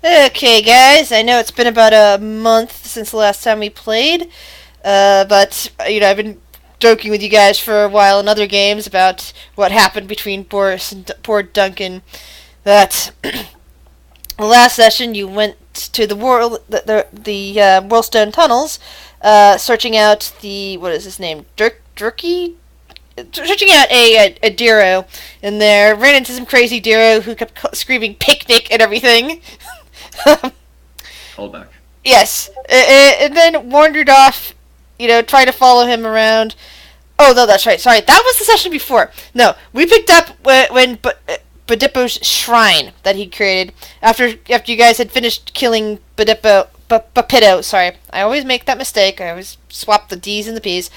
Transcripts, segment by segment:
Okay, guys, I know it's been about a month since the last time we played, but, I've been joking with you guys for a while in other games about what happened between Boris and poor Duncan. That the last session you went to the Whirlstone tunnels, searching out what is his name, Durkee? Searching out a Diro in there, ran into some crazy Diro who kept screaming "picnic" and everything. Callback. Yes, and then wandered off, trying to follow him around. Oh no, that's right. Sorry, that was the session before. No, we picked up when Badipo's shrine that he created after you guys had finished killing Bapito. Sorry, I always make that mistake. I always swap the D's and the P's.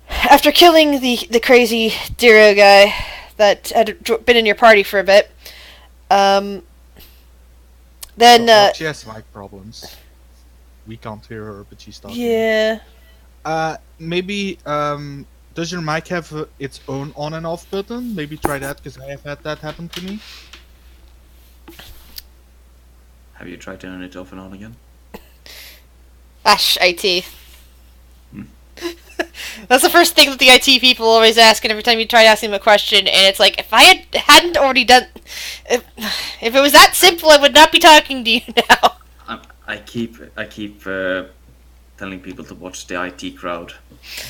After killing the crazy Diro guy that had been in your party for a bit, um, then she has mic problems. We can't hear her, but she's talking. yeah. Maybe does your mic have its own on and off button? Maybe try that, because I have had that happen to me. Have you tried turning it off and on again? Ash, IT. That's the first thing that the IT people always ask, and every time you try asking them a question, and it's like, if I hadn't already done, if it was that simple, I would not be talking to you now. I keep telling people to watch the IT Crowd,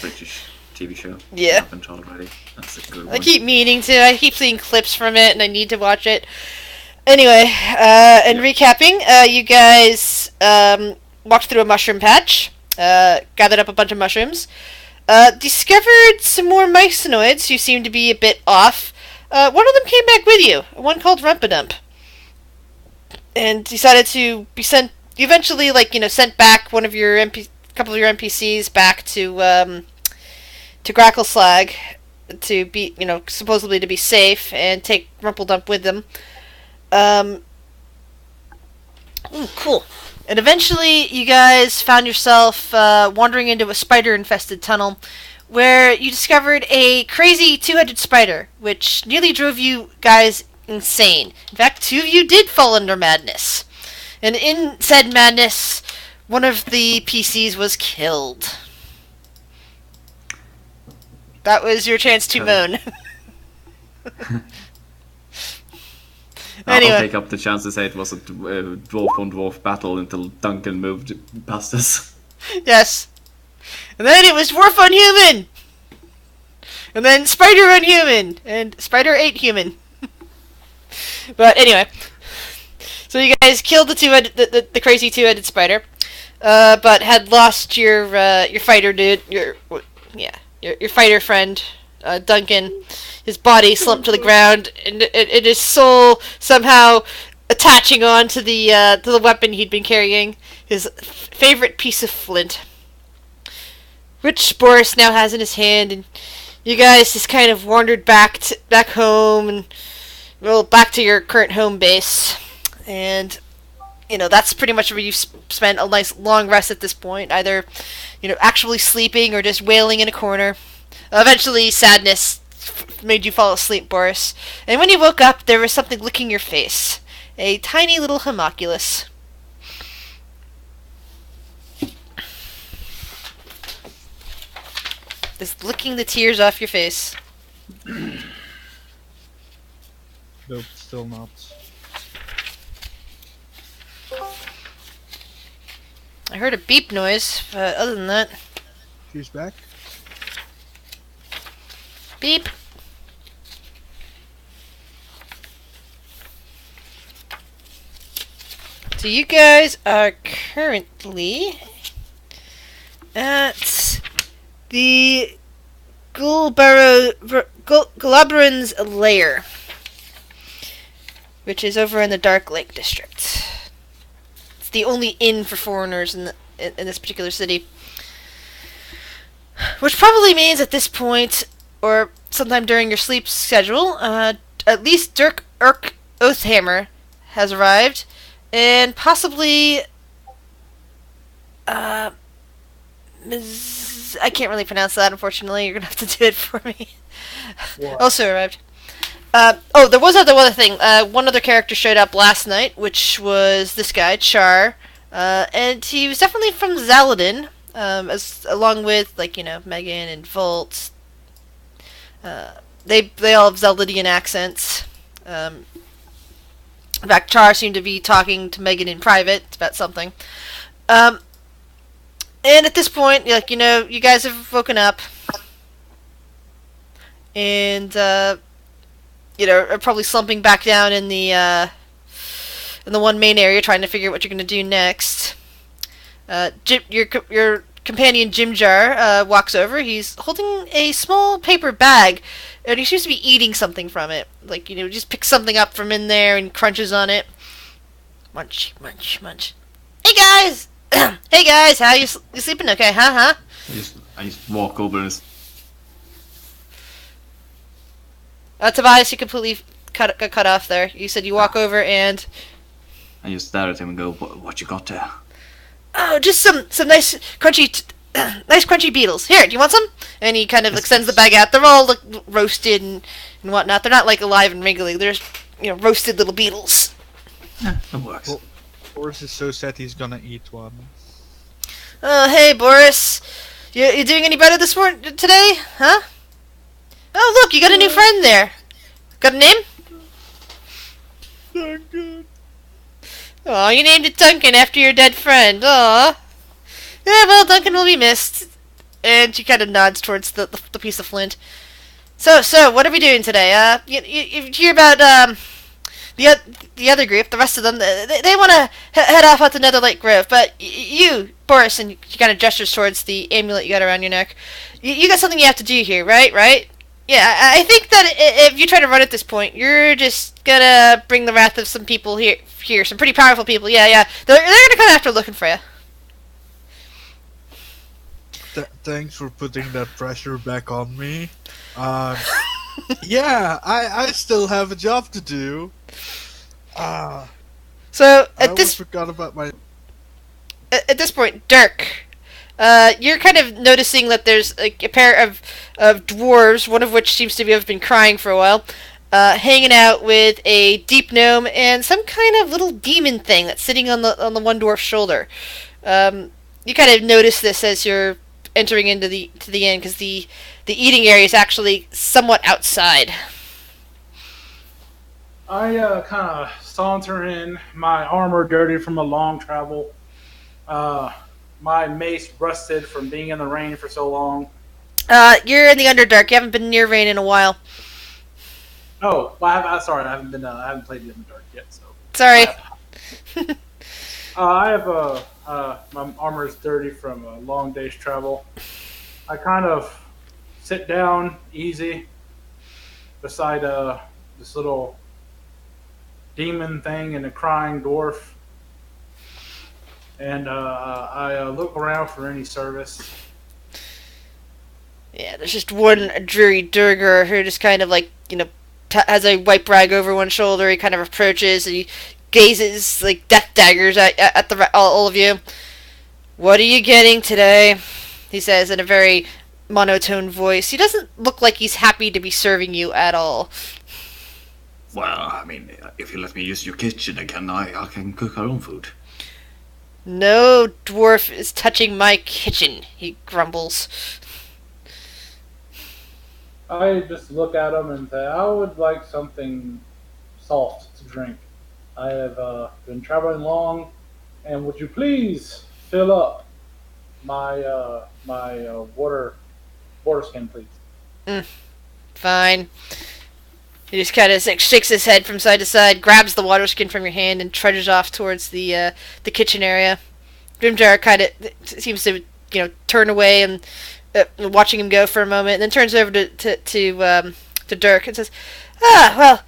British TV show. Yeah. Happened already. That's a good one. I keep meaning to. I keep seeing clips from it, and I need to watch it. Anyway, and recapping, you guys walked through a mushroom patch, gathered up a bunch of mushrooms, discovered some more mycenoids who seemed to be a bit off. One of them came back with you, one called Rumpadump, and decided to be sent. Eventually, sent back couple of your NPCs back to Grackleslag to be, supposedly to be safe and take Rumpadump with them. Cool. And eventually, you guys found yourself wandering into a spider-infested tunnel, where you discovered a crazy two-headed spider, which nearly drove you guys insane. In fact, two of you did fall under madness. And in said madness, one of the PCs was killed. That was your chance to moan. Anyway. I'll take up the chance to say it was a dwarf on dwarf battle until Duncan moved past us. Yes. And then it was dwarf on human! And then spider on human! And spider ate human. But anyway. So you guys killed the crazy two-headed spider, but had lost your fighter dude, your fighter friend, Duncan. His body slumped to the ground, and his soul somehow attaching on to the weapon he'd been carrying, his favorite piece of flint, which Boris now has in his hand. And you guys just kind of wandered back home, and back to your current home base. And, that's pretty much where you've spent a nice long rest at this point, either, actually sleeping or just wailing in a corner. Eventually, sadness made you fall asleep, Boris. And when you woke up, there was something licking your face. A tiny little homunculus. Just licking the tears off your face. Nope, still not. I heard a beep noise, but other than that... She's back. Beep. So you guys are currently at the Gulabran's lair, which is over in the Dark Lake district. It's the only inn for foreigners in this particular city. Which probably means at this point, or sometime during your sleep schedule, at least Dirk Oathhammer has arrived, and possibly I can't really pronounce that, unfortunately. You're gonna have to do it for me. What? Also arrived. There was other thing. One other character showed up last night, which was this guy, Char. And he was definitely from Zaladin, along with, Megan and Volt. They all have Zeldidian accents. In fact, Char seemed to be talking to Megan in private about something. And at this point, you guys have woken up. And, are probably slumping back down in the one main area, trying to figure out what you're going to do next. Your companion Jim Jar walks over. He's holding a small paper bag, and he seems to be eating something from it. Just picks something up from in there and crunches on it. Munch, munch, munch. Hey guys! Hey guys, how you sleeping? Okay, huh? I just walk over and Tobias, you completely got cut off there. You said you walk over and... I just stare at him and go, "What you got there?" Oh, just some nice crunchy beetles. Here, do you want some? And he kind of extends the bag out. They're all roasted and whatnot. They're not alive and wriggly. They're just, roasted little beetles. Yeah, that works. Well, Boris is so sad he's gonna eat one. Oh, hey, Boris. You doing any better today? Huh? Oh, look, you got a new friend there. Got a name? Duncan. Oh, you named it Duncan after your dead friend. Aw. Yeah, well, Duncan will be missed. And she kind of nods towards the piece of flint. So, what are we doing today? You hear about, the other group, the rest of them, they want to head off out to Netherlight Grove, but you, Boris, and she kind of gestures towards the amulet you got around your neck, you got something you have to do here, right? Yeah, I think that if you try to run at this point, you're just gonna bring the wrath of some people here, some pretty powerful people. Yeah, they're gonna come after looking for you. Thanks for putting that pressure back on me. Yeah, I still have a job to do. So I almost forgot about my... At this point, Dirk, you're kind of noticing that there's a pair of dwarves, one of which seems to have been crying for a while, hanging out with a deep gnome and some kind of little demon thing that's sitting on the one dwarf's shoulder. You kind of notice this as you're entering into the inn, because the eating area is actually somewhat outside. I kind of saunter in, my armor dirty from a long travel, my mace rusted from being in the rain for so long. You're in the Underdark. You haven't been near rain in a while. Oh, well, I haven't been. I haven't played the Underdark yet, so. Sorry. I have my armor is dirty from a long day's travel. I kind of sit down easy beside this little demon thing and a crying dwarf, and I look around for any service. Yeah, there's just one dreary Durgar who just kind of has a white rag over one shoulder. He kind of approaches and he gazes like death daggers at all of you. "What are you getting today?" he says in a very monotone voice. He doesn't look like he's happy to be serving you at all. Well, I mean, if you let me use your kitchen again, I can cook our own food. "No dwarf is touching my kitchen," he grumbles. I just look at him and say, "I would like something soft to drink. I have been traveling long, and would you please fill up my water skin, please?" Fine. He just kind of shakes his head from side to side, grabs the water skin from your hand, and trudges off towards the kitchen area. Grimjar kind of seems to turn away and watching him go for a moment, and then turns over to Dirk and says, well,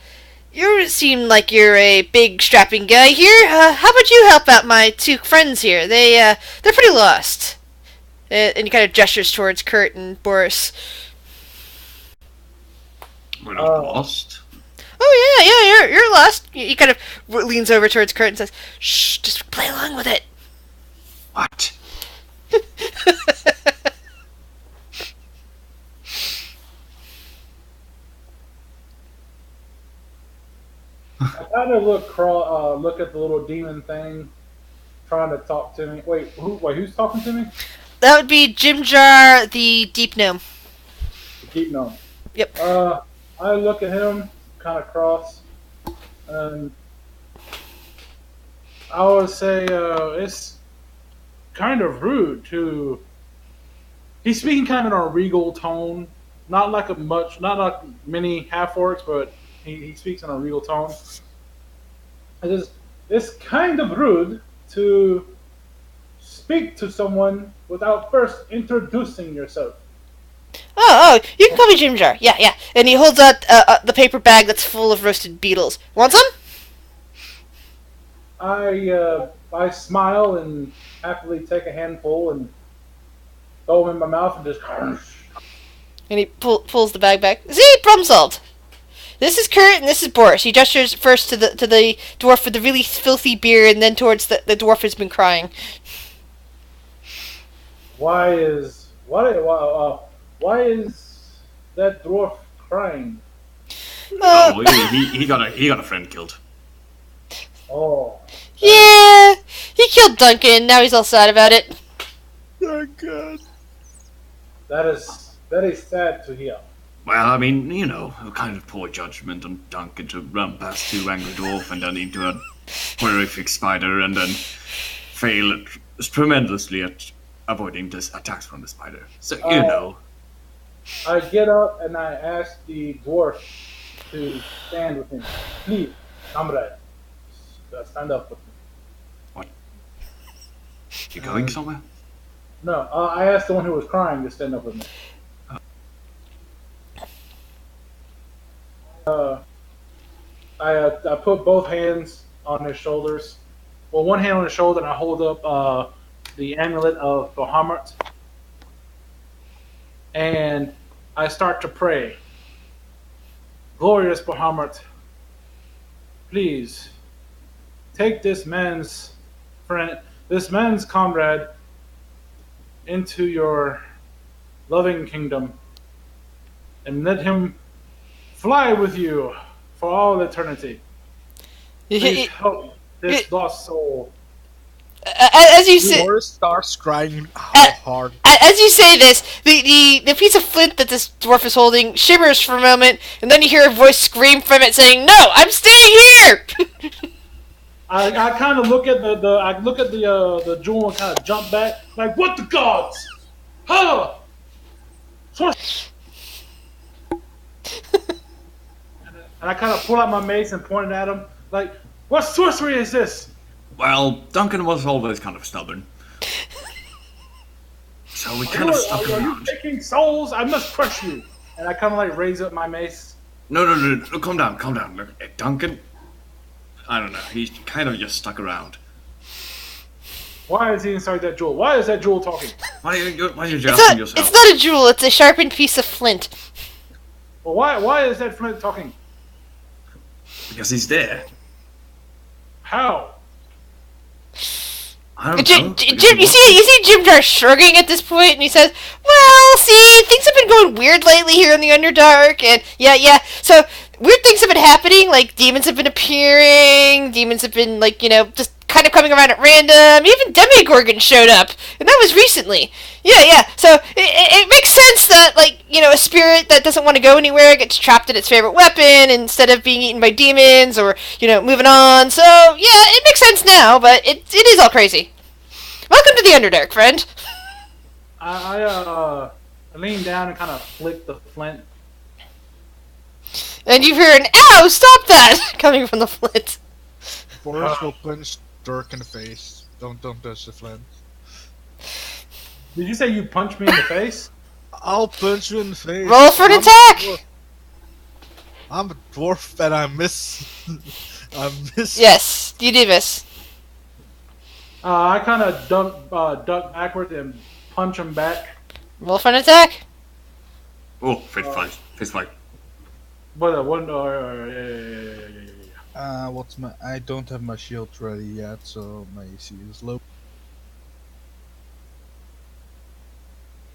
you seem like you're a big strapping guy here. How about you help out my two friends here? They're pretty lost." And he kind of gestures towards Kurt and Boris. We're not lost. "Oh yeah, you're lost." He kind of leans over towards Kurt and says, "Shh, just play along with it." What? I kind of look at the little demon thing, trying to talk to me. Who's talking to me? That would be Jim Jar, the deep gnome. To keep knowing. Yep. I look at him, kind of cross, and I would say it's kind of rude to. He's speaking kind of in a regal tone, not like many half orcs, but he speaks in a regal tone. It's kind of rude to speak to someone without first introducing yourself. Oh, you can call me Jim Jar. Yeah, yeah. And he holds out the paper bag that's full of roasted beetles. Want some? I smile and happily take a handful and throw them in my mouth and just. And he pulls the bag back. See, problem solved. This is Kurt and this is Boris. He gestures first to the dwarf with the really filthy beard, and then towards the dwarf who's been crying. Why is that dwarf crying? He got a friend killed. Oh, Yeah, he killed Duncan. Now he's all sad about it. Oh god. that is very sad to hear. Well, I mean, a kind of poor judgment on Duncan to run past 2 angry dwarf and then into a horrific spider and then fail tremendously at avoiding attacks from the spider. So, I get up and I ask the dwarf to stand with me. Please, comrade, stand up with me. You going somewhere? No, I asked the one who was crying to stand up with me. I put both hands on his shoulders. Well, one hand on his shoulder, and I hold up the amulet of Bahamut, and I start to pray. Glorious Bahamut, please take this man's comrade, into your loving kingdom, and let him fly with you for all eternity. Please help this lost soul. As you say, Boris starts crying hard. as you say this, the piece of flint that this dwarf is holding shimmers for a moment, and then you hear a voice scream from it saying, "No, I'm staying here!" I kind of look at the jewel and kind of jump back, like, what the gods? Huh? And I kind of pull out my mace and point it at him, like, what sorcery is this? Well, Duncan was always kind of stubborn. So we kind of stuck Are you around. taking souls? I must crush you. And I kind of like raise up my mace. No, calm down. Look, Duncan, I don't know, he's kind of just stuck around. Why is he inside that jewel? Why is that jewel talking? Why are you asking yourself? It's not a jewel, it's a sharpened piece of flint. Well, why is that flint talking? Because he's there. How? I don't know. Jim, you see Jim Jar shrugging at this point, and he says, "Well, see, things have been going weird lately here in the Underdark, and yeah. So weird things have been happening. Like demons have been appearing. Demons have been just kind of coming around at random. Even Demigorgon showed up, and that was recently. Yeah. So it makes sense that a spirit that doesn't want to go anywhere gets trapped in its favorite weapon instead of being eaten by demons or moving on. So yeah, it makes sense now, but it is all crazy. Welcome to the Underdark, friend. I lean down and kind of flick the flint. And you hear an "Ow! Stop that!" coming from the flint. Boris will punch Dirk in the face. Don't touch the flint. Did you say you punched me in the face? I'll punch you in the face. Roll for an attack. I'm a dwarf and I miss. I miss. Yes, you do miss. I kind of duck backwards and punch him back. Roll for an attack. Oh, fist fight. But one, What's my? I don't have my shield ready yet, so my AC is low.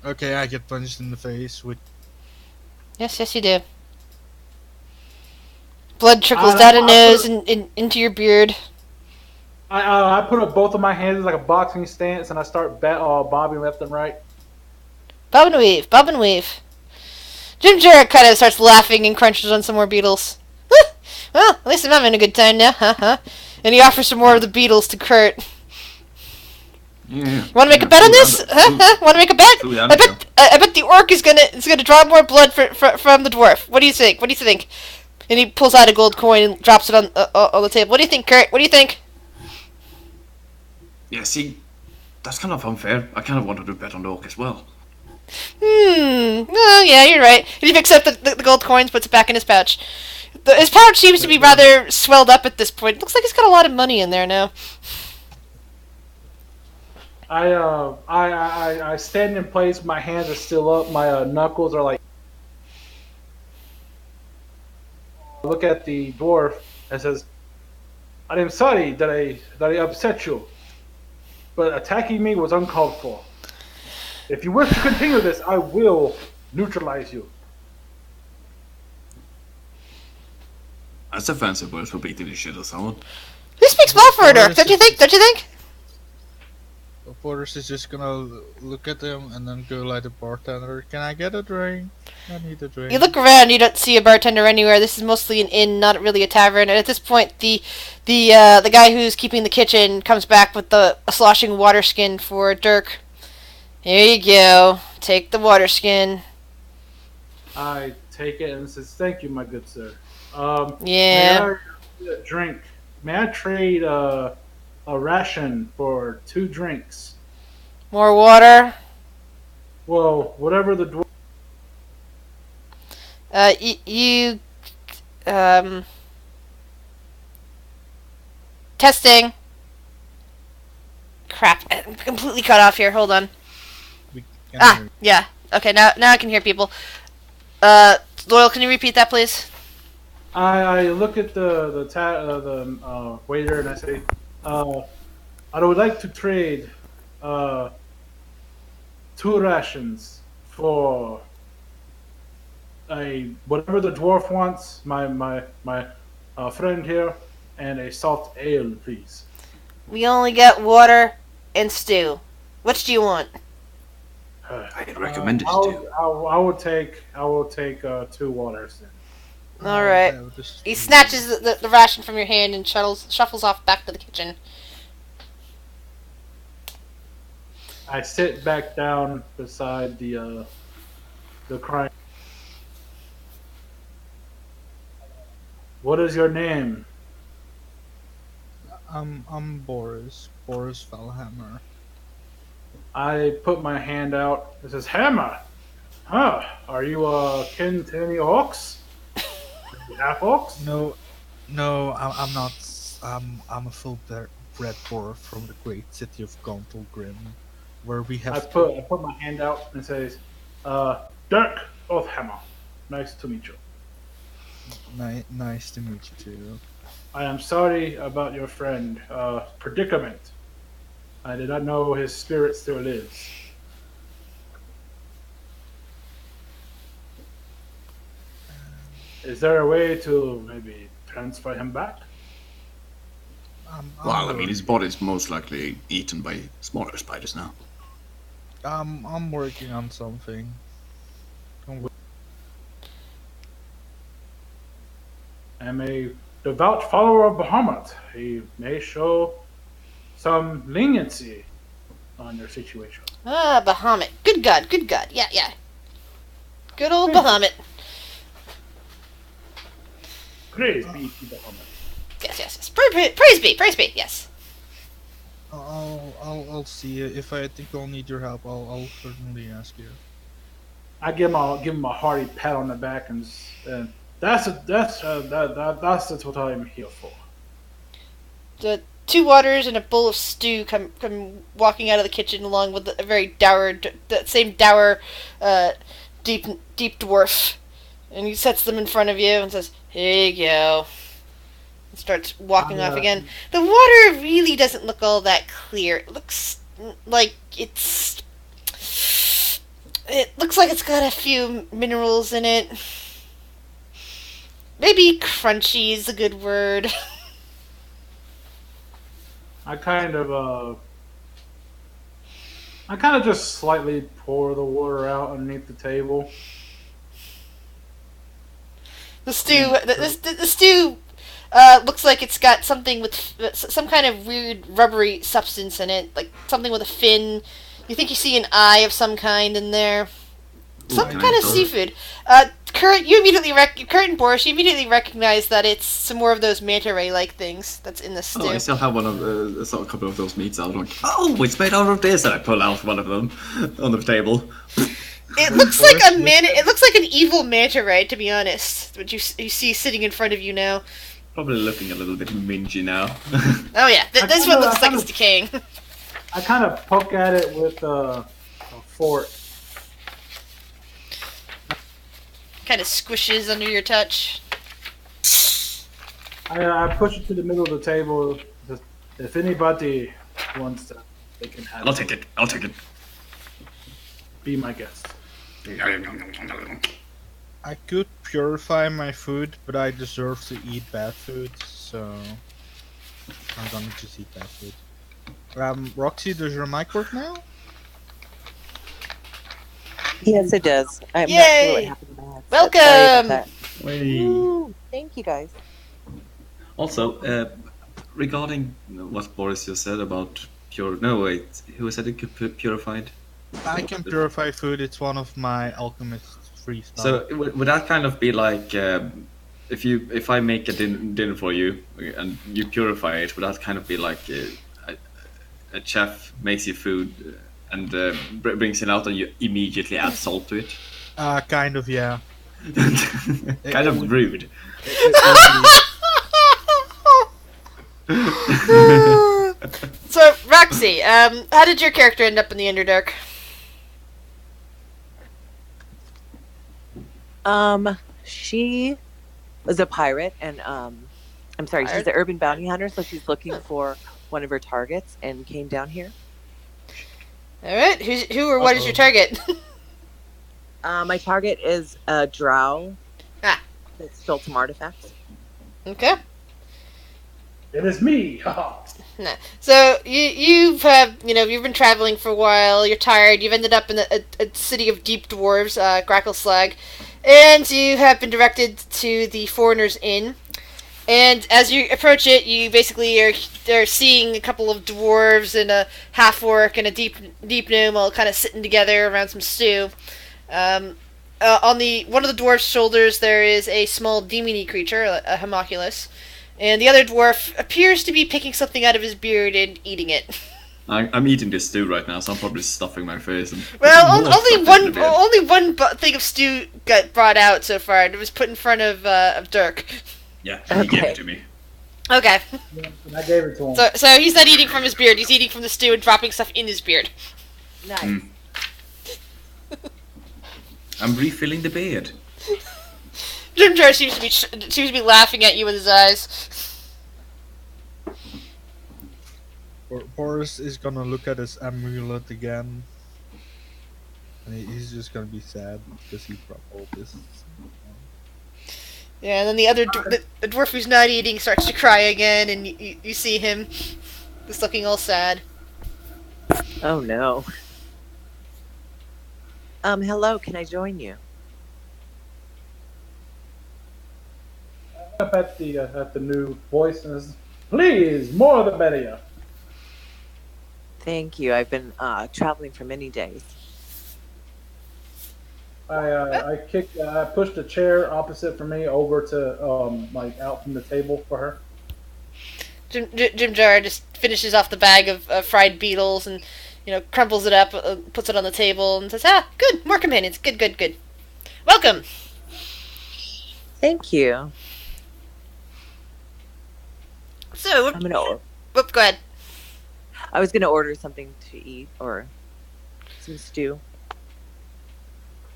Okay, I get punched in the face with. Yes, you do. Blood trickles I- down a I nose put- and into your beard. I put up both of my hands in like a boxing stance and I start bobbing left and right. Bob and weave, bob and weave. Jim Jarrett kind of starts laughing and crunches on some more beetles. Well, at least I'm having a good time now, huh? And he offers some more of the beetles to Kurt. Yeah. You want to make a bet on this? Want to make a bet? Food I bet the orc is gonna draw more blood from the dwarf. What do you think? What do you think? And he pulls out a gold coin and drops it on the table. What do you think, Kurt? What do you think? Yeah, see, that's kind of unfair. I kind of wanted to bet on the orc as well. Oh, yeah, you're right. And he picks up the gold coins, puts it back in his pouch. His pouch seems to be rather swelled up at this point. Looks like he's got a lot of money in there now. I stand in place. My hands are still up. My knuckles are like. Look at the dwarf and says, "I am sorry that I upset you, but attacking me was uncalled for. If you wish to continue this, I will neutralize you." That's a fancy word for beating the shit out of someone. Who speaks well for an orc? Don't you think? Don't you think? Boris is just gonna look at him and then go like the bartender. Can I get a drink? I need a drink. You look around, you don't see a bartender anywhere. This is mostly an inn, not really a tavern. And at this point, the guy who's keeping the kitchen comes back with a sloshing water skin for Dirk. Here you go. Take the water skin. I take it and says, "Thank you, my good sir. Yeah. May I get a drink? May I trade a ration for 2 drinks? More water. Well, whatever the dwarf." Testing. Crap, I'm completely cut off here. Hold on. We can Ah, hear you. yeah. Okay, now I can hear people. Loyal, can you repeat that, please? I look at the waiter and I say, "I would like to trade 2 rations for whatever the dwarf wants, my friend here, and a salt ale, please." We only get water and stew. Which do you want? I had recommended I it to you. will take 2 waters then. All right. Yeah, just- He snatches the ration from your hand and shuffles off back to the kitchen. I sit back down beside the crying. "What is your name?" I'm Boris. Boris Valhammer. I put my hand out. It says, "Hammer. Huh? Are you kin to any orcs? Half orcs?" No, I'm not. I'm a full-bred dwarf from the great city of Gauntlgrim, where we have. I put my hand out and it says, "Dirk Oathhammer. Nice to meet you. Nice to meet you too. I am sorry about your friend predicament. I did not know his spirit still lives." Is there a way to maybe transfer him back? I'm Well, I mean, his body's most likely eaten by smaller spiders now. I'm working on something. I'm a devout follower of Bahamut. He may show some leniency on your situation. Ah, Bahamut. Good God, good God. Yeah, yeah. Good old Bahamut. Praise be to Bahamut. Yes, yes, yes. Praise be, yes. I'll see if I think I'll need your help. I'll certainly ask you. I give him a hearty pat on the back and that's what I'm here for. The 2 waters and a bowl of stew come walking out of the kitchen along with a very dour, that same dour, deep dwarf. And he sets them in front of you and says, "Here you go." And starts walking off again. The water really doesn't look all that clear. It looks like it looks like it's got a few minerals in it. maybe crunchy is a good word. I kind of just slightly pour the water out underneath the table. The stew, the stew, looks like it's got something with some kind of weird rubbery substance in it, like something with a fin. You think you see an eye of some kind in there, some Ooh, kind of nice. seafood. Kurt, Kurt and Boris, you immediately recognize that it's some more of those manta ray-like things that's in the stew. Oh, I still have a couple of those meats out. I'm like, oh, it's made out of this, and I pull out one of them on the table. It looks like a man. It looks like an evil manta ray, to be honest. What you see sitting in front of you now. Probably looking a little bit mingy now. Oh yeah, this one looks like it's decaying. I kind of poke at it with a fork. Kind of squishes under your touch. I push it to the middle of the table. Just, if anybody wants to, they can have I'll take it. I'll take it. Be my guest. I could purify my food, but I deserve to eat bad food, so I'm gonna just eat bad food. Roxy, does your mic work now? Yes, it does. I'm not Yay! sure what happened to my headset. Welcome! Sorry about that. Wait. Woo, thank you, guys. Also, regarding what Boris just said about pure. No, wait. Who said it could be purified? I can purify food. It's one of my alchemist free stuff. So would that kind of be like if I make a dinner for you and you purify it? Would that kind of be like a chef makes you food and brings it out and you immediately add salt to it? Kind of, yeah. Kind of rude. So, Roxy, how did your character end up in the Underdark? She was a pirate, and I'm sorry, she's an urban bounty hunter, so she's looking for one of her targets and came down here. All right, who or what is your target? My target is a drow Ah. that stole some artifacts. Okay. It is me. Haha. No. So you've you've been traveling for a while. You're tired. You've ended up in a city of deep dwarves, Grackelslag, and you have been directed to the Foreigners Inn. And as you approach it, you basically are seeing a couple of dwarves and a half orc and a deep gnome all kind of sitting together around some stew. On one of the dwarf's shoulders there is a small demony creature, a homunculus. And the other dwarf appears to be picking something out of his beard and eating it. I'm eating this stew right now, so I'm probably stuffing my face. And Well, more stuff in the beard. only one thing of stew got brought out so far. It was put in front of Dirk. Yeah, he gave Okay. it to me. Okay, And I gave it to him. so he's not eating from his beard. He's eating from the stew and dropping stuff in his beard. Nice. Mm. I'm refilling the beard. Jim Jar seems to be laughing at you with his eyes. Boris is gonna look at his amulet again, and he's just gonna be sad because he brought all this. Yeah, and then the other the dwarf who's not eating starts to cry again, and you see him just looking all sad. Oh no. Hello, can I join you? Up at the new voice and says, please, more the better. Thank you. I've been traveling for many days. I pushed a chair opposite for me over to like out from the table for her. Jim Jar just finishes off the bag of fried beetles and crumbles it up, puts it on the table, and says, "Ah, good, more companions. Good. Welcome." Thank you. So, I'm gonna. whoop, go ahead. I was gonna order something to eat or some stew.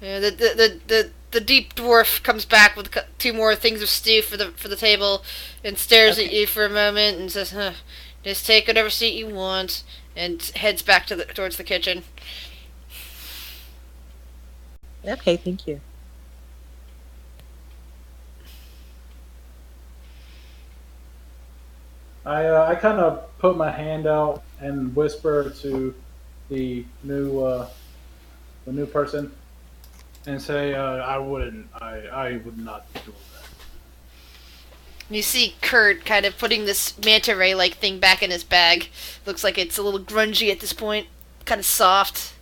Yeah, the deep dwarf comes back with two more things of stew for the table, and stares at you for a moment and says, "Just take whatever seat you want," and heads back towards the kitchen. Okay, thank you. I kind of put my hand out and whisper to the new person and say, I wouldn't. I would not do that. You see Kurt kind of putting this manta ray like thing back in his bag. Looks like it's a little grungy at this point, kind of soft,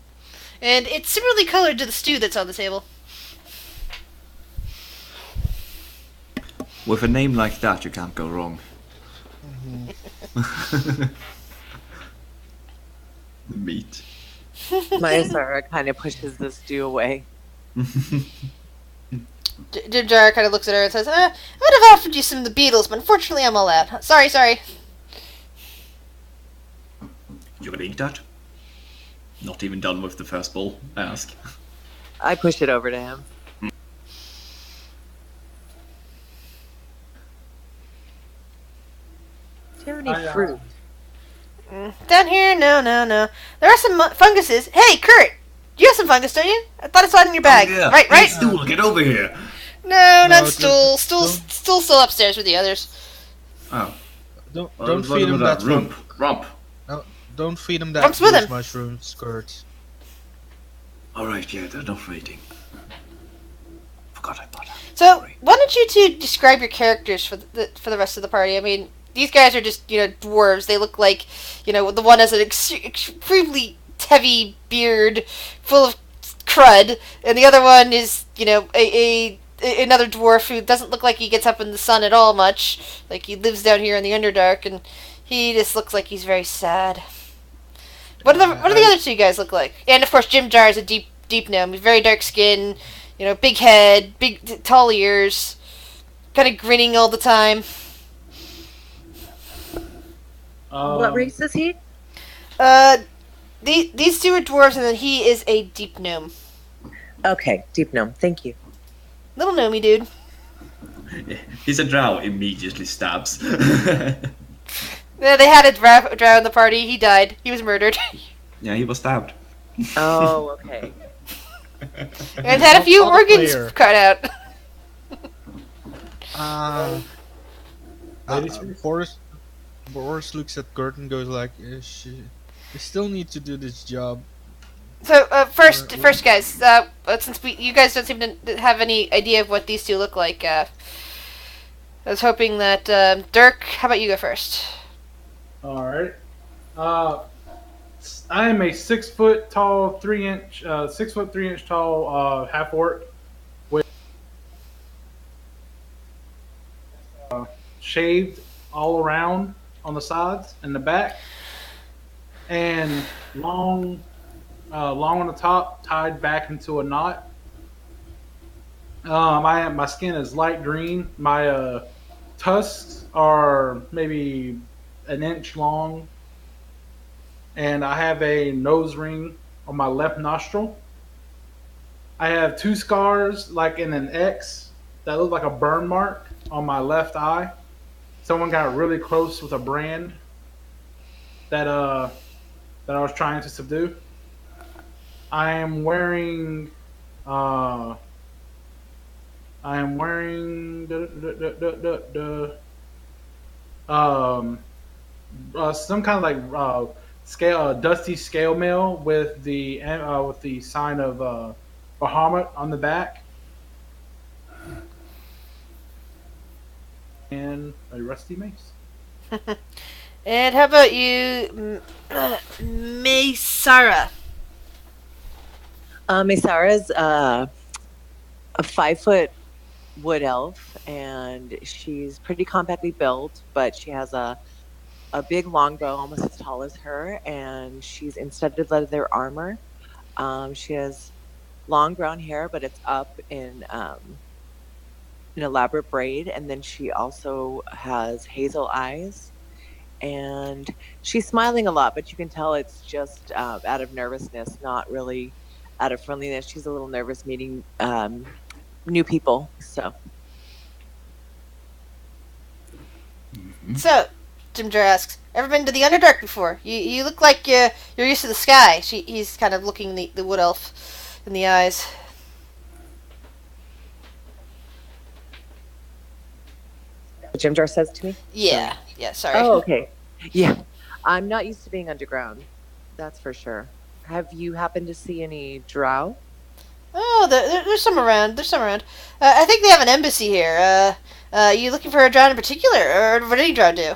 and it's similarly colored to the stew that's on the table. With a name like that, you can't go wrong. The meat. Mayasara kind of pushes the stew away. Jim Jar kind of looks at her and says, I would have offered you some of the beetles, but unfortunately I'm all out. Sorry. You gonna eat that? Not even done with the first bowl, I ask. I push it over to him. Do you have any fruit? Down here, no. There are some funguses. Hey, Kurt! You have some fungus, don't you? I thought I saw it in your bag. Oh, yeah. Right? Hey, Stool, get over here! No, not No, Stool. don't- Stool's still upstairs with the others. Oh. Don't feed him that rump. Rump. No, don't feed him that Rump's with those him. mushrooms, Kurt. Alright, yeah, they're not eating. Forgot I bought that. So, Sorry. why don't you two describe your characters for the rest of the party? I mean, these guys are just, dwarves. They look like, the one has an extremely heavy beard full of crud, and the other one is, another dwarf who doesn't look like he gets up in the sun at all much. Like, he lives down here in the Underdark, and he just looks like he's very sad. What do the other two guys look like? And, of course, Jim Jar is a deep gnome. He's very dark skin, big head, tall ears, kind of grinning all the time. What race is he? These two are dwarves, and then he is a deep gnome. Okay, deep gnome. Thank you. Little gnomey dude. He's a drow, immediately stabs. Yeah, they had a drow in the party. He died. He was murdered. Yeah, he was stabbed. Oh, okay. And had a few Not a organs player. cut out. Ladies first. Boris looks at Kurt and goes like, "You still need to do this job." So, first guys, since you guys don't seem to have any idea of what these two look like, I was hoping that, Dirk, how about you go first? All right. I am a 6 foot tall, 3 inch, 6 foot 3 inch tall half orc with shaved all around on the sides and the back, and long on the top, tied back into a knot. My skin is light green. My tusks are maybe an inch long, and I have a nose ring on my left nostril. I have 2 scars, like in an X, that look like a burn mark on my left eye. Someone got really close with a brand that I was trying to subdue. I am wearing some kind of like dusty scale mail with the sign of Bahamut on the back, and a rusty mace. And how about you, Maysara? Mayasara's a 5 foot wood elf, and she's pretty compactly built, but she has a big longbow almost as tall as her, and she's in studded leather armor. She has long brown hair, but it's up in an elaborate braid, and then she also has hazel eyes, and she's smiling a lot, but you can tell it's just out of nervousness, not really out of friendliness. She's a little nervous meeting new people, so. So, Jim Jar asks, ever been to the Underdark before? You look like you're used to the sky. He's kind of looking the wood elf in the eyes. Jim Jar says to me. Yeah. Yeah. Sorry. Oh, okay. Yeah. I'm not used to being underground. That's for sure. Have you happened to see any drow? Oh, there's some around. There's some around. I think they have an embassy here. You looking for a drow in particular, or what did any drow do?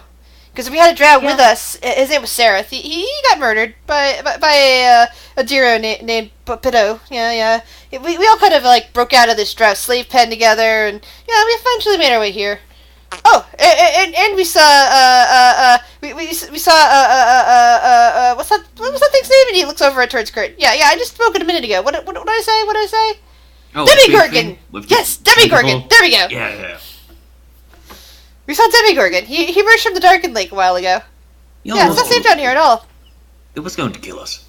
Because we had a drow with us. His name was Sareth. He got murdered by a Diro named Pito. Yeah. We all kind of like broke out of this drow slave pen together, and yeah, we eventually made our way here. Oh, and we saw we saw what's that? What was that thing's name? And he looks over at towards Kurt. Yeah. I just spoke it a minute ago. What did I say? What did I say? Oh, Demigorgon! Yes, Demigorgon! There we go! Yeah. We saw Demigorgon. He emerged from the Darkened Lake a while ago. Yeah, it's not safe down here at all. It was going to kill us.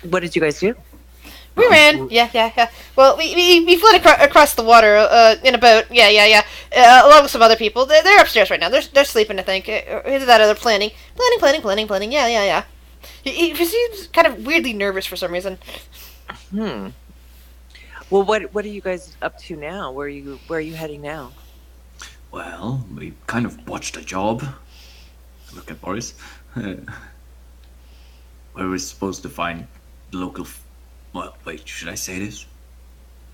What did you guys do? We ran. Yeah. Well, we fled across the water in a boat. Yeah. Along with some other people. They're upstairs right now. They're sleeping, I think. Either that or they're planning. Planning. Yeah. He seems kind of weirdly nervous for some reason. Well, what are you guys up to now? Where are you heading now? Well, we kind of botched a job. Look at Boris. Where we're supposed to find the local... Well, wait, should I say this?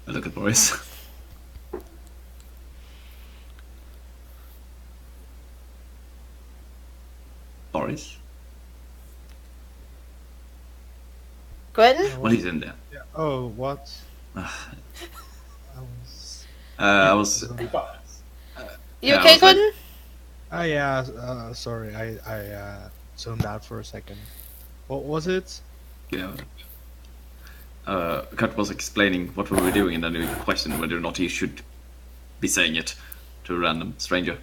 Look at Boris. Boris? Quentin? Well, he's in there. Yeah. Oh, what? I was... You yeah, okay, I was Quentin? Oh yeah. Sorry, I zoned out for a second. What was it? Yeah. Kurt was explaining what we were doing, and then we questioned whether or not he should be saying it to a random stranger.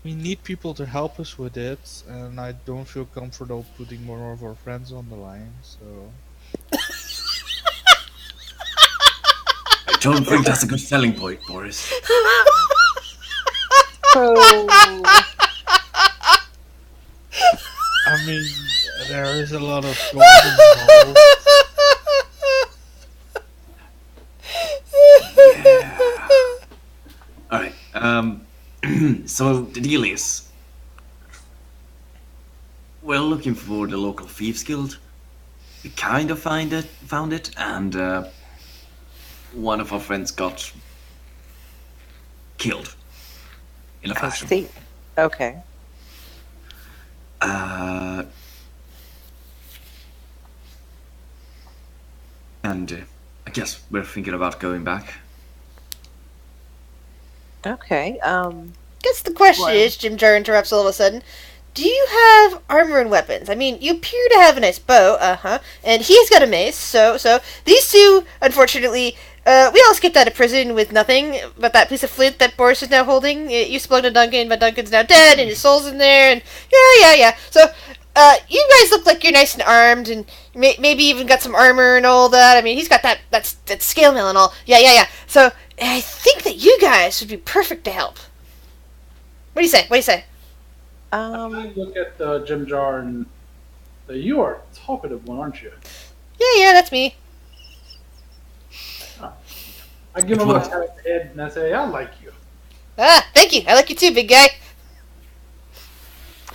We need people to help us with it, and I don't feel comfortable putting more of our friends on the line, so... I don't think that's a good selling point, Boris. I mean, there is a lot of gold involved. Alright, so the deal is... We're looking for the local thieves guild. We kind of found it, and one of our friends got killed in a I fashion. see. Okay. And I guess we're thinking about going back. Okay. Guess the question is, Jim Jar interrupts all of a sudden. Do you have armor and weapons? I mean, you appear to have a nice bow, and he's got a mace, so these two, unfortunately, we all escaped out of prison with nothing but that piece of flint that Boris is now holding. It used to belong to Duncan, but Duncan's now dead, and his soul's in there, and yeah. So, you guys look like you're nice and armed, and maybe even got some armor and all that. I mean, he's got that scale mail and all. Yeah. So, I think that you guys would be perfect to help. What do you say? I look at Jim Jar and you are a talkative one, aren't you? Yeah, that's me. I give him a pat on the head and I say, I like you. Thank you. I like you too, big guy.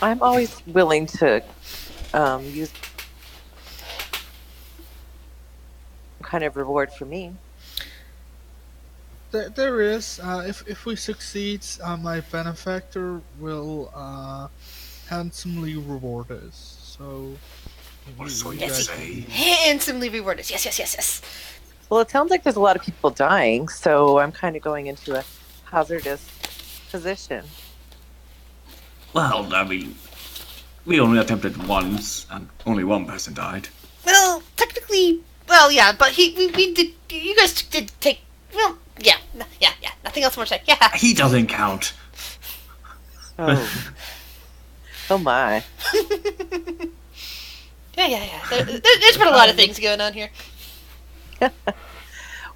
I'm always willing to use some kind of reward for me. There is. If we succeed, my benefactor will handsomely reward us. So. So you Yes, say? handsomely rewarded. Yes. Well, it sounds like there's a lot of people dying, so I'm kind of going into a hazardous position. Well, I mean, we only attempted once, and only one person died. Well, technically, yeah, but we did. You guys did take. Well, yeah. Nothing else more to say. Yeah. He doesn't count. Oh. Oh my. Yeah. There's been a lot of things going on here.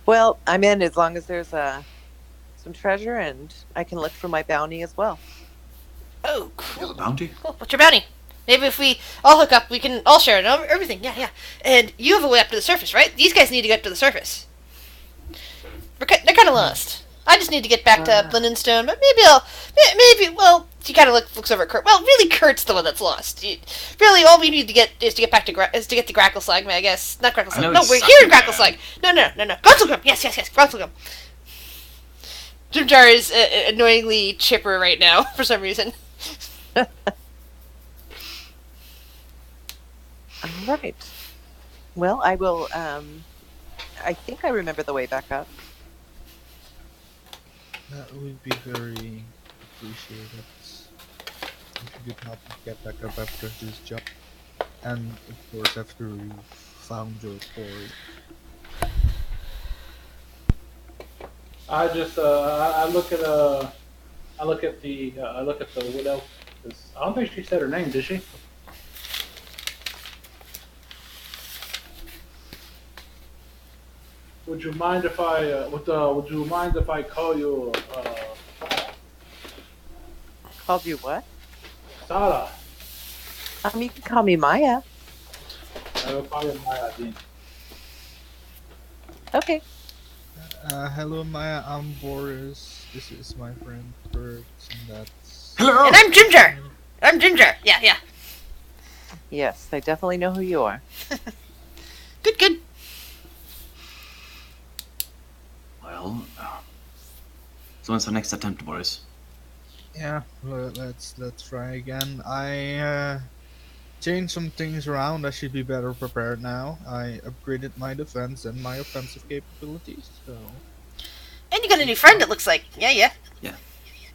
Well, I'm in as long as there's some treasure and I can look for my bounty as well. Oh, You have cool. a bounty? Cool. What's your bounty? Maybe if we all hook up, we can all share it, everything. Yeah, yeah. And you have a way up to the surface, right? These guys need to get up to the surface. They're kind of lost. I just need to get back to Blendenstone, but well, he kind of looks over at Kurt. Well, really, Kurt's the one that's lost. Really, all we need to get is to get back to Grackleslag, I guess. Not Grackleslag. No, we're here in Grackleslag. No. Gruntlgum. Yes. Gruntlgum. Jimjar is annoyingly chipper right now for some reason. All right. Well, I will. I think I remember the way back up. That would be very appreciated. If you could help me get back up after this job. And of course after you found your quarry. I just I look at the wood elf. I don't think she said her name, did she? Would you mind if I would you mind if I call you Called you what? Sarah? You can call me Maya. I will call you Maya Dean. Okay. Hello Maya, I'm Boris. This is my friend Kurt, and that's... Hello! And I'm Ginger. Yeah. Yes, I definitely know who you are. Good. Well, so when's our next attempt, Boris? Yeah, let's try again. I changed some things around. I should be better prepared now. I upgraded my defense and my offensive capabilities, so... And you got a new friend, it looks like. Yeah.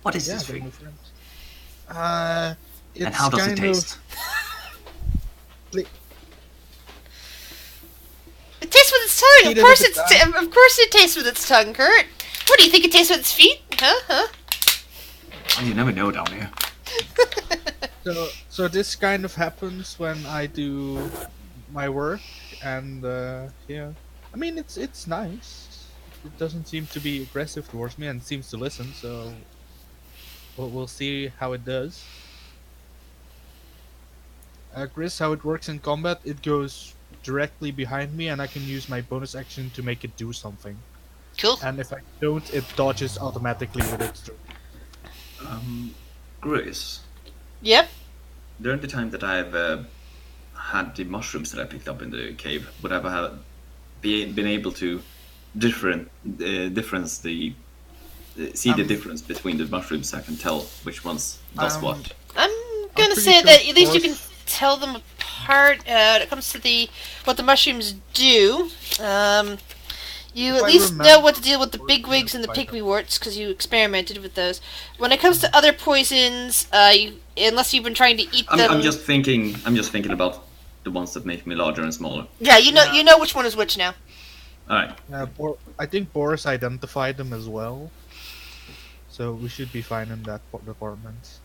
What is Yeah, this I got a thing? new friend. It's And how does it kind taste? It tastes with its tongue. Eat Of it course with its tongue. of course it tastes with its tongue, Kurt. What do you think it tastes with its feet? Huh? Well, you never know down here. So this kind of happens when I do my work, and yeah, I mean it's nice. It doesn't seem to be aggressive towards me, and seems to listen. So we'll see how it does. Chris, how it works in combat? It goes directly behind me, and I can use my bonus action to make it do something. Cool. And if I don't, it dodges automatically with its turn. Grace, Yep. during the time that I've had the mushrooms that I picked up in the cave, would I have been able to see the difference between the mushrooms so I can tell which ones does what? I'm gonna pretty say sure that at least you can Boris- tell them apart when it comes to what the mushrooms do. You If at I least know remember, what to deal with the bigwigs and the pygmyworts because you experimented with those. When it comes to other poisons, unless you've been trying to eat them, I'm just thinking about the ones that make me larger and smaller. yeah, you know which one is which now. All right. I think Boris identified them as well, so we should be fine in that department.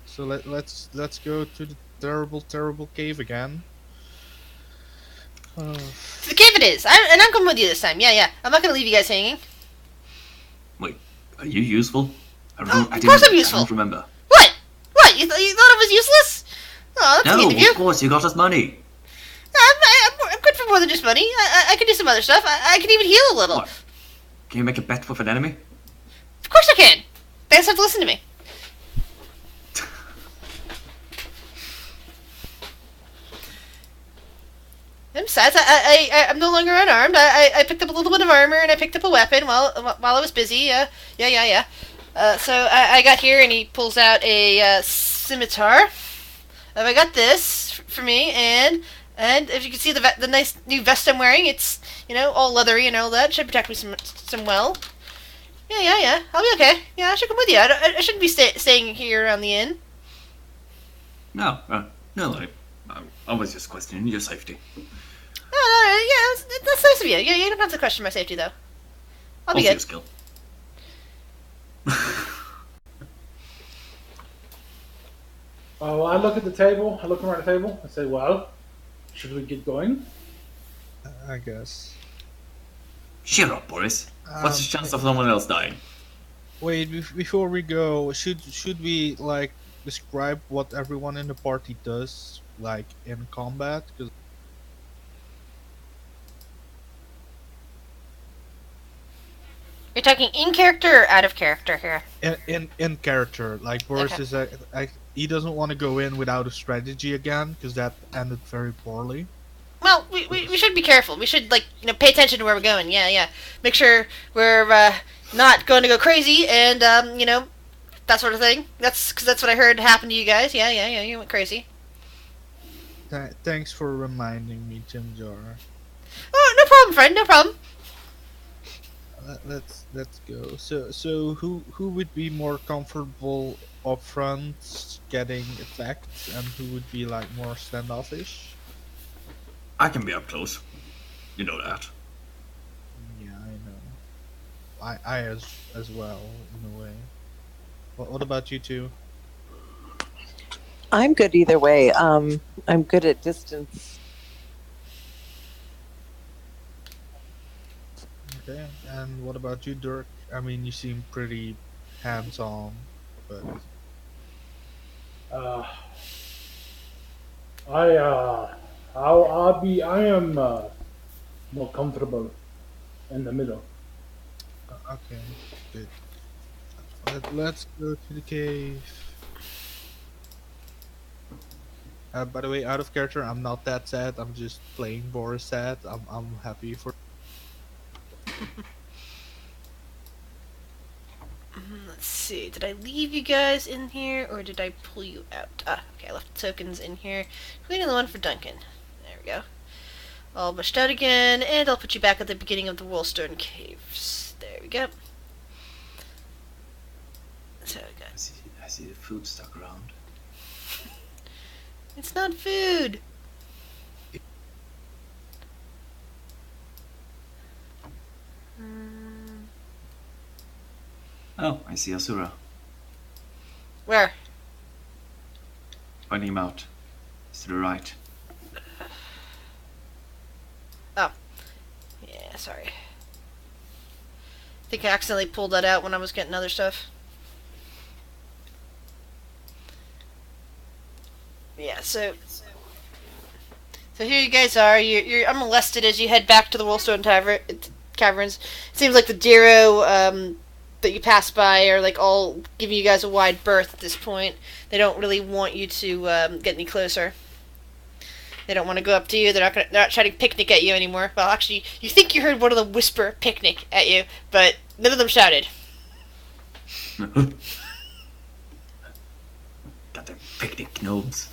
So let's go to the terrible cave again. To the cave it is, and I'm coming with you this time. Yeah. I'm not gonna leave you guys hanging. Wait, are you useful? Of course I'm useful. I don't remember. What? You thought I was useless? Oh, that's No, neat of you. of course you got us money. I'm good for more than just money. I can do some other stuff. I can even heal a little. What? Can you make a bet with an enemy? Of course I can. They just have to listen to me. And besides, I'm no longer unarmed. I picked up a little bit of armor and I picked up a weapon while I was busy. Yeah. So I got here and he pulls out a scimitar. I got this for me, and if you can see the nice new vest I'm wearing, it's all leathery and all that. Should protect me some well. Yeah. I'll be okay. Yeah, I should come with you. I shouldn't be staying here on the inn. No, I was just questioning your safety. No, yeah, that's nice of you. Yeah, you don't have to question my safety though. I'll be Also your good. skill. Oh, I look at the table. I look around the table. I say, "Well, should we get going?" I guess. Cheer up, Boris. What's the chance of someone else dying? Wait, before we go, should we like describe what everyone in the party does, like in combat? Because You're talking in character or out of character here? in character, like Boris Okay. is he doesn't want to go in without a strategy again, because that ended very poorly. Well, we should be careful. We should, like, pay attention to where we're going. Yeah, yeah. Make sure we're not going to go crazy and, that sort of thing. Because that's what I heard happened to you guys. Yeah, yeah, yeah. You went crazy. Thanks for reminding me, Jim Jar. Oh, no problem, friend. No problem. Let's go. So who would be more comfortable up front getting effects, and who would be like more standoffish? I can be up close. You know that. Yeah, I know. I as well in a way. What about you two? I'm good either way. I'm good at distance. Okay, and what about you, Dirk? I mean, you seem pretty hands-on, but Uh, I am more comfortable in the middle. okay, good. Let's go to the cave. By the way, out of character, I'm not that sad. I'm just playing Boris sad. I'm happy for. Let's see. Did I leave you guys in here or did I pull you out? Okay. I left tokens in here, including the one for Duncan. There we go. All bushed out again, and I'll put you back at the beginning of the Woolstone Caves. There we go. So we got. I see the food stuck around. It's not food. Oh, I see Asura. Where? Pointing him out. It's to the right. Yeah, sorry. I think I accidentally pulled that out when I was getting other stuff. Yeah, so here you guys are. You're unmolested as you head back to the Woolstone Caverns. It seems like the Dero that you pass by are like all giving you guys a wide berth at this point. They don't really want you to get any closer. They don't want to go up to you. They're not trying to picnic at you anymore. Well, actually, you think you heard one of them whisper "picnic" at you, but none of them shouted. Got them picnic gnobes.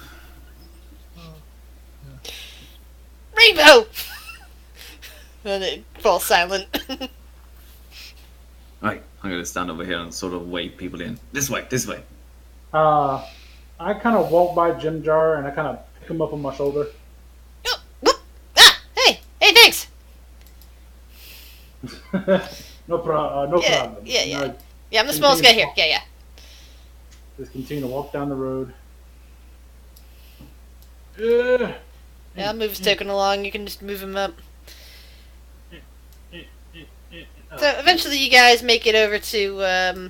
Rainbow. Then they fall silent. Right, I'm gonna stand over here and sort of wave people in. This way, this way. I kind of walk by Jim Jar and I kind of pick him up on my shoulder. Oh, whoop. Hey, thanks. No problem. Yeah. Yeah, I'm the smallest guy here. Yeah. Just continue to walk down the road. Yeah. Yeah, I'll move his token along. You can just move him up. So eventually, you guys make it over to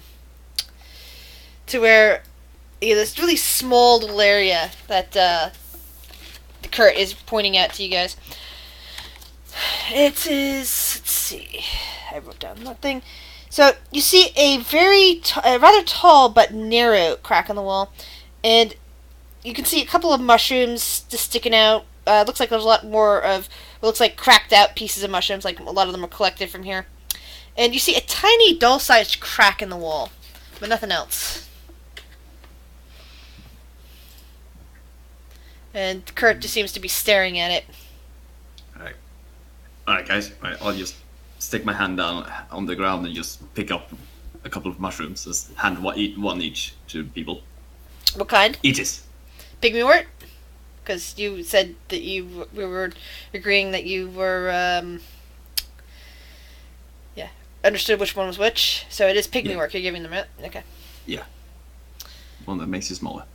where this really small little area that Kurt is pointing out to you guys. It is. Let's see. I wrote down that thing. So you see a rather tall but narrow crack in the wall, and you can see a couple of mushrooms just sticking out. Looks like there's a lot more of what looks like cracked out pieces of mushrooms. Like a lot of them are collected from here. And you see a tiny, dull-sized crack in the wall, but nothing else. And Kurt just seems to be staring at it. Alright guys, I'll just stick my hand down on the ground and just pick up a couple of mushrooms. Just hand one each to people. What kind? Eat it. Pygmywort? Because you said that we were agreeing that you were, understood which one was which. So it is pygmywort you're giving them, right? Okay. Yeah. One that makes you smaller.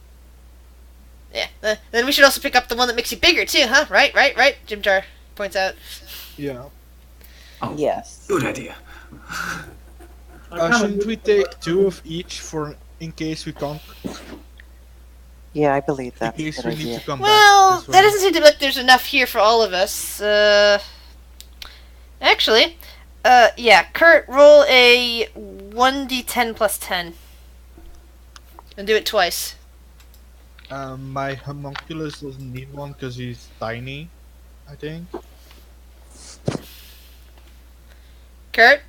Yeah. Then we should also pick up the one that makes you bigger, too, huh? Right? Jim Jar points out. Yeah. Oh, Yes. good idea. Shouldn't we take two of each in case we can't? Yeah, I believe In that's a case good we need idea. to come Well, back this that way. doesn't seem to look like there's enough here for all of us. Actually, yeah, Kurt, roll a 1d10 plus 10. And do it twice. My homunculus doesn't need one because he's tiny, I think. Kurt?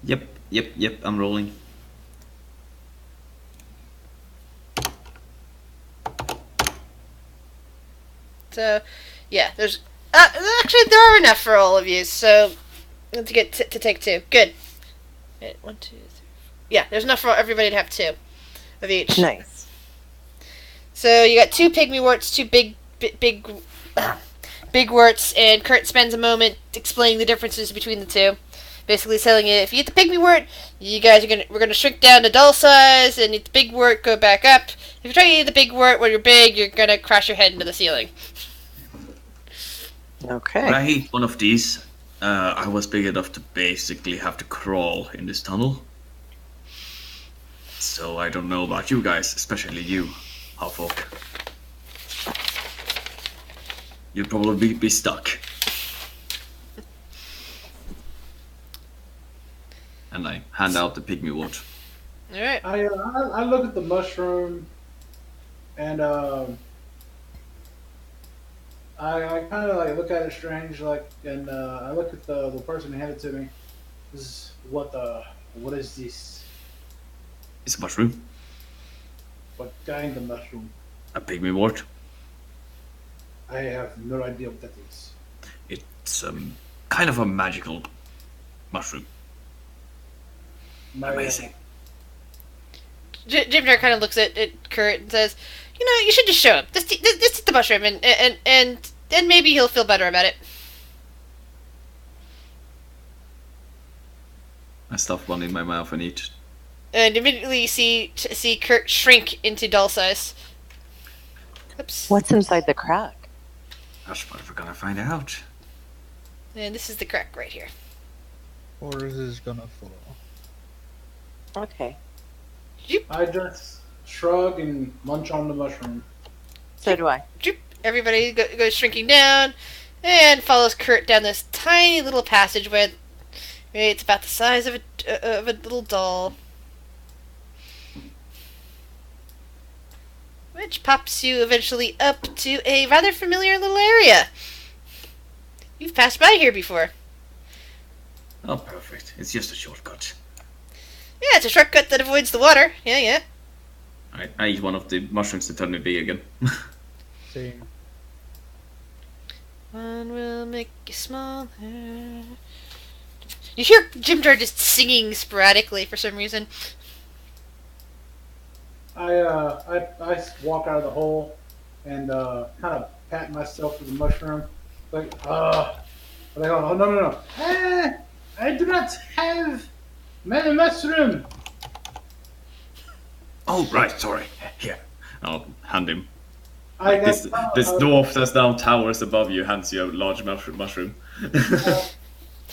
Yep, I'm rolling. So, yeah, there's... actually, there are enough for all of you, so... To get to take 2. Good. Wait, 1, 2, 3... Yeah, there's enough for everybody to have 2 of each. Nice. So you got 2 pygmy warts, 2 big warts, and Kurt spends a moment explaining the differences between the 2. Basically telling you, if you eat the pygmy wort, we're gonna shrink down to doll size, and eat the big wort, go back up. If you try to eat the big wort when you're big, you're gonna crash your head into the ceiling. Okay. When I ate one of these, I was big enough to basically have to crawl in this tunnel. So I don't know about you guys, especially you, Halffolk. You'd probably be stuck. And I hand out the pygmy wort. Alright. I look at the mushroom, and I kind of like look at it strange, like, and I look at the person who handed it to me. This is what is this? It's a mushroom. What kind of mushroom? A pygmy wort. I have no idea what that is. It's kind of a magical mushroom. Amazing. Jim Jar kind of looks at Kurt and says, "You know, you should just show him. Just eat the mushroom, and maybe he'll feel better about it." I stuff one in my mouth and eat. And immediately you see Kurt shrink into doll size. Oops. What's inside the crack? That's what we're gonna find out. And this is the crack right here. Or is this gonna fall? Okay. I just shrug and munch on the mushroom. So do I. Everybody goes shrinking down and follows Kurt down this tiny little passageway. It's about the size of a little doll. Which pops you eventually up to a rather familiar little area. You've passed by here before. Oh, perfect. It's just a shortcut. Yeah, it's a shortcut that avoids the water. Yeah. I eat one of the mushrooms to turn me big again. Same. One will make you smaller. You hear Jim Jar just singing sporadically for some reason. I walk out of the hole and kind of pat myself with the mushroom, like oh no. I do not have many mushroom. Oh, right, sorry. Here, I'll hand him. I Like this dwarf that's now towers above you hands you a large mushroom.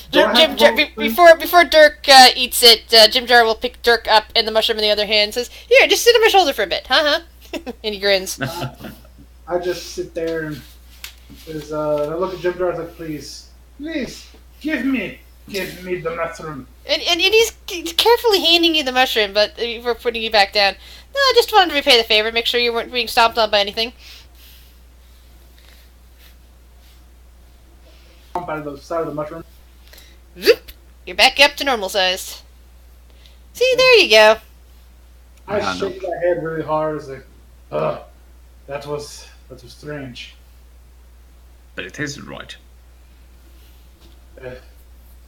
Jim Jar, before Dirk eats it, Jim Jar will pick Dirk up and the mushroom in the other hand and says, "Here, just sit on my shoulder for a bit, and he grins. I just sit there and I look at Jim Jar like, please, give me the mushroom. And he's carefully handing you the mushroom, but before putting you back down. No, I just wanted to repay the favor, make sure you weren't being stomped on by anything. Jump out of the side of the mushroom. Zoop! You're back up to normal size. See, there you go. I shake my head really hard. It's like, that was strange. But it tasted right. I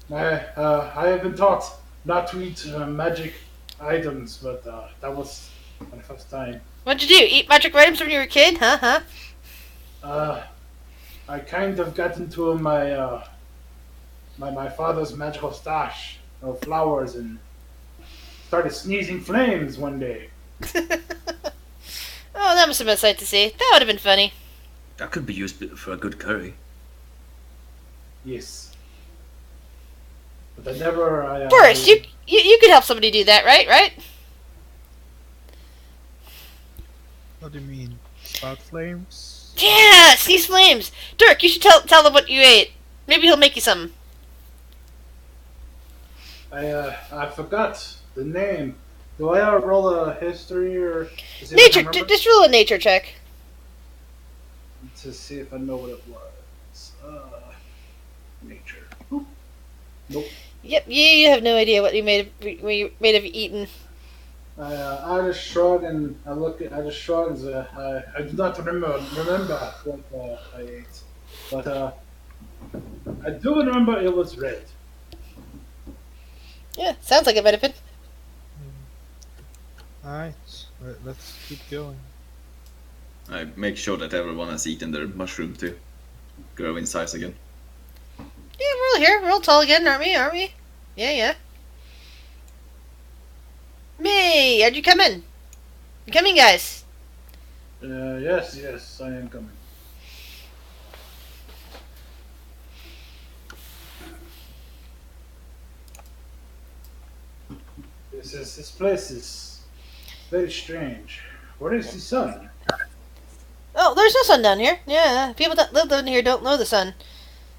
have been taught not to eat magic items, but that was my first time. What'd you do? Eat magic items when you were a kid? I kind of got into my father's magical stash of flowers and started sneezing flames one day. Oh, that must have been a sight to see. That would have been funny. That could be used for a good curry. Yes. But I never... Boris, you could help somebody do that, right? About flames. Yeah, these flames. Dirk, you should tell him what you ate. Maybe he'll make you some. I forgot the name. Do I roll a history or to see if I Nature. can remember? Just roll a nature check. To see if I know what it was. Nature. Oop. Nope. Yep, you have no idea what you may have eaten. I just shrug and I look at. I just shrug and say, I do not remember what I ate, but I do remember it was red. Yeah, sounds like a benefit. Alright, let's keep going. I make sure that everyone has eaten their mushroom to grow in size again. Yeah, we're all here. We're all tall again, aren't we? Yeah. May, how'd you come in? You coming, guys? Yes, I am coming. This place is very strange. Where is the sun? Oh, there's no sun down here. Yeah, people that live down here don't know the sun.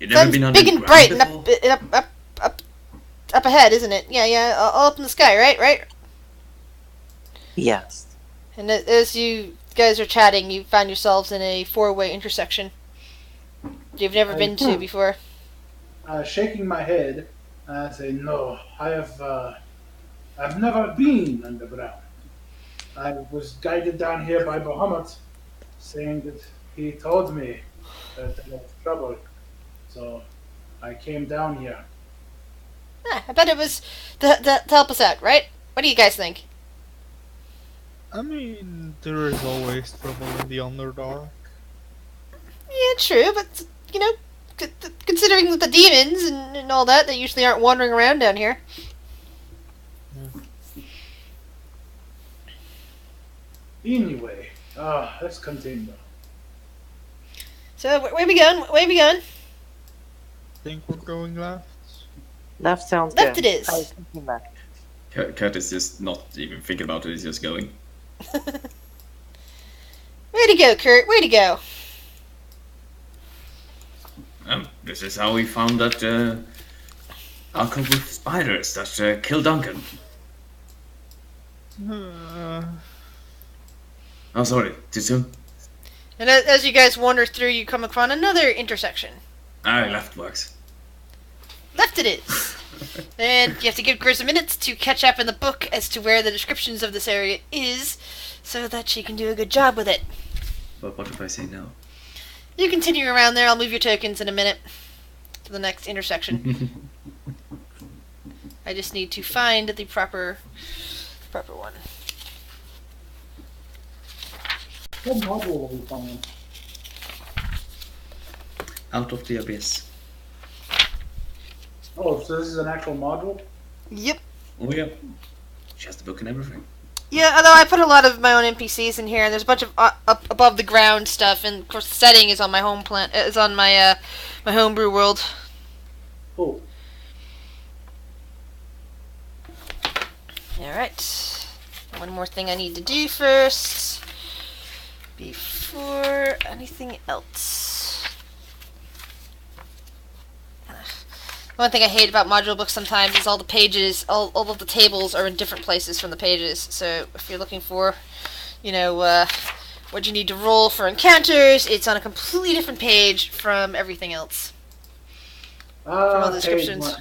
You've never Sun's been big and underground bright and before? up ahead, isn't it? Yeah, all up in the sky, right? Yes. And as you guys are chatting, you find yourselves in a four-way intersection you've never been to before. Shaking my head, I say, "No, I've never been underground. I was guided down here by Bahamut, saying that he told me that there was trouble, so I came down here." I bet it was to help us out, right? What do you guys think? I mean, there is always trouble in the Underdark. Yeah, true, but, considering the demons and all that, they usually aren't wandering around down here. Anyway, let's continue. So, where we going? Think we're going left? Left sounds Left good. it is. I was thinking left. Kurt is just not even thinking about it, he's just going. Way to go, Kurt, way to go. This is how we found that alcove with spiders that killed Duncan. Oh, sorry, too soon? And as you guys wander through, you come upon another intersection. Left works. Left it is. And you have to give Grizz a minute to catch up in the book as to where the descriptions of this area is, so that she can do a good job with it. But what if I say no? You continue around there. I'll move your tokens in a minute to the next intersection. I just need to find the proper one. What module are we following? Out of the abyss. Oh, so this is an actual module? Yep. Oh yeah. She has the book and everything. Yeah, although I put a lot of my own NPCs in here, and there's a bunch of up above the ground stuff, and of course the setting is on my home is on my my homebrew world. Cool. All right. One more thing I need to do first before anything else. One thing I hate about module books sometimes is all the pages, all of the tables are in different places from the pages. So if you're looking for, what you need to roll for encounters, it's on a completely different page from everything else. From all the descriptions.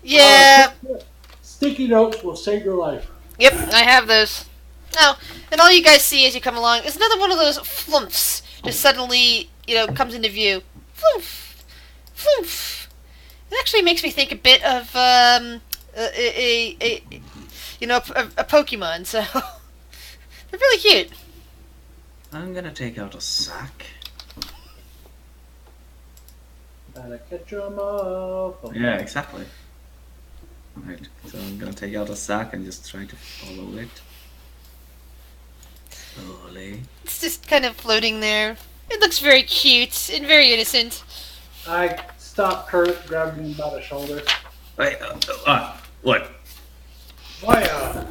Yeah. Sticky notes will save your life. Yep, I have those. Oh, and all you guys see as you come along is another one of those flumps. Just suddenly, comes into view. Flump, flump. It actually makes me think a bit of a Pokemon. So they're really cute. I'm gonna take out a sack. Gotta catch 'em up. Yeah, exactly. Right, so I'm gonna take out a sack and just try to follow it. Slowly. It's just kind of floating there. It looks very cute and very innocent. I stopped Kurt, grabbed him by the shoulder. Wait, what? Why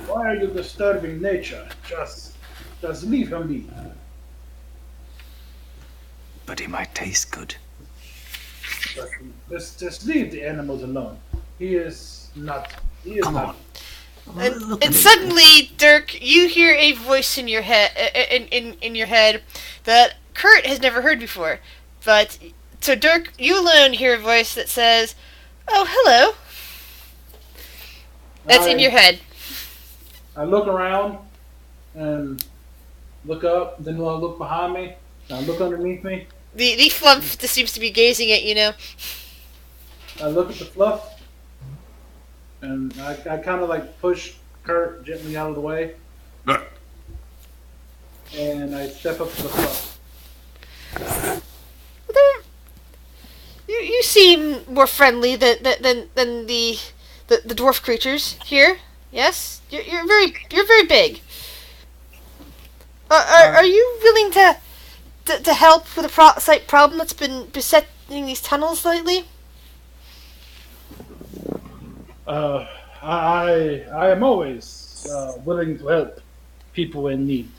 are you disturbing nature? Just leave him be. but he might taste good. But just leave the animals alone. He is not. He is Come not. on. And suddenly, Dirk, you hear a voice in your head, in your head, that Kurt has never heard before. But so, Dirk, you alone hear a voice that says, "Oh, hello." That's in your head. I look around and look up. Then I look behind me. And I look underneath me. The flump just seems to be gazing at you now. I look at the fluff, and I kind of like push Kurt gently out of the way, and I step up to the fluff. You seem more friendly than the dwarf creatures here. Yes, you're very big. Are you willing to help with the site problem that's been besetting these tunnels lately? I am always willing to help people in need.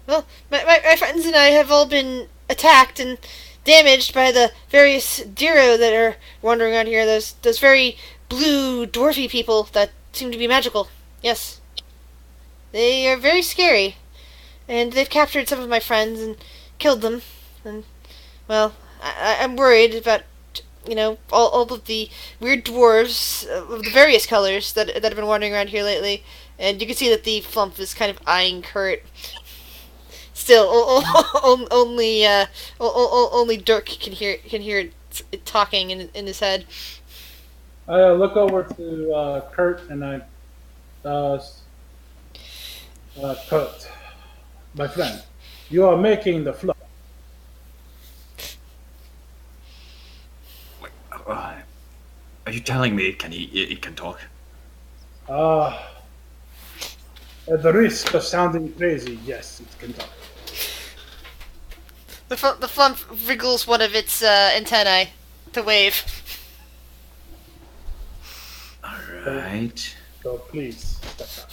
Well, my friends and I have all been attacked and damaged by the various Diro that are wandering around here. Those very blue dwarfy people that seem to be magical. Yes, they are very scary, and they've captured some of my friends and killed them. And well, I'm worried about all of the weird dwarves of the various colors that have been wandering around here lately. And you can see that the flump is kind of eyeing Kurt. Still, only Dirk can hear it talking in his head. I look over to Kurt and I, Kurt, my friend, you are making the fluff. Are you telling me it can talk? At the risk of sounding crazy, yes, it can talk. The flump wriggles one of its antennae to wave. Alright. So please, step back.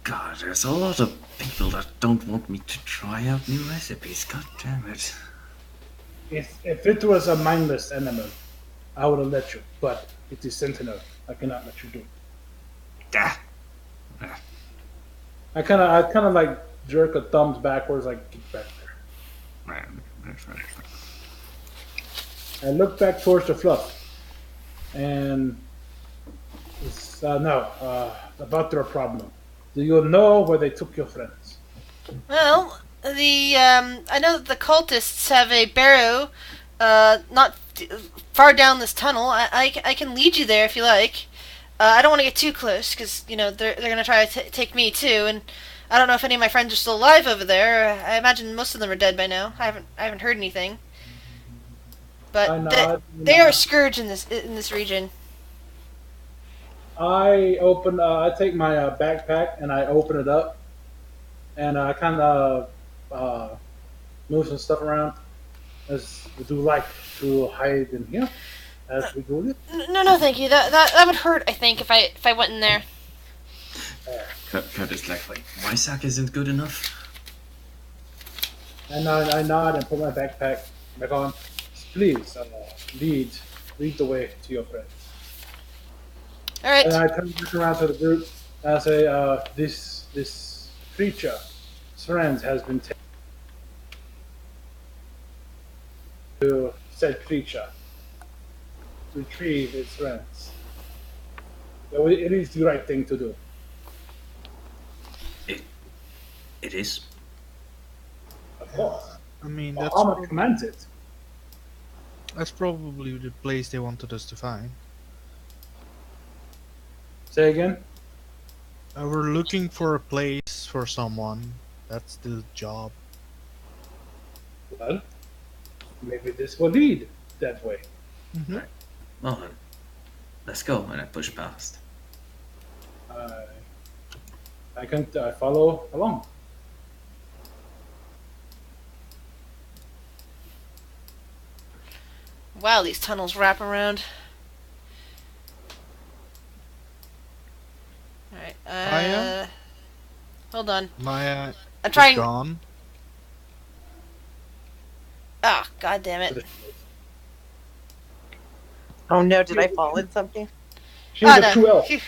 God, there's a lot of people that don't want me to try out new recipes. God damn it. If it was a mindless animal, I would have let you. But it is Sentinel. I cannot let you do it. Ah. I kind of like jerk a thumbs backwards, like get back there. Right. I look back towards the fluff, and it's about their problem. Do you know where they took your friends? Well, I know that the cultists have a barrow, not far down this tunnel. I can lead you there if you like. I don't want to get too close because they're gonna try to take me too, and I don't know if any of my friends are still alive over there. I imagine most of them are dead by now. I haven't heard anything. But they are a scourge in this region. I take my backpack and I open it up, and I kind of move some stuff around. As would you like to hide in here as we do it? No, thank you. That would hurt. I think if I went in there. Kurt is like, my sack isn't good enough. And I nod and put my backpack back on. Please, lead the way to your friends. All right. And I turn back around to the group and I say, this creature, his friends, has been taken to said creature. Retrieve its friends. So it is the right thing to do. It is. Of course. I mean, Muhammad commands it. that's probably the place they wanted us to find. Say again? We're looking for a place for someone. That's the job. Well, maybe this will lead that way. Mm-hmm. Well then, let's go. And I push past. I follow along. Wow, these tunnels wrap around. Alright, Maya? hold on. Maya I'm is trying. gone. Ah, god damn it. Oh no, did I fall in something? She's Oh, a no. true elf. Phew.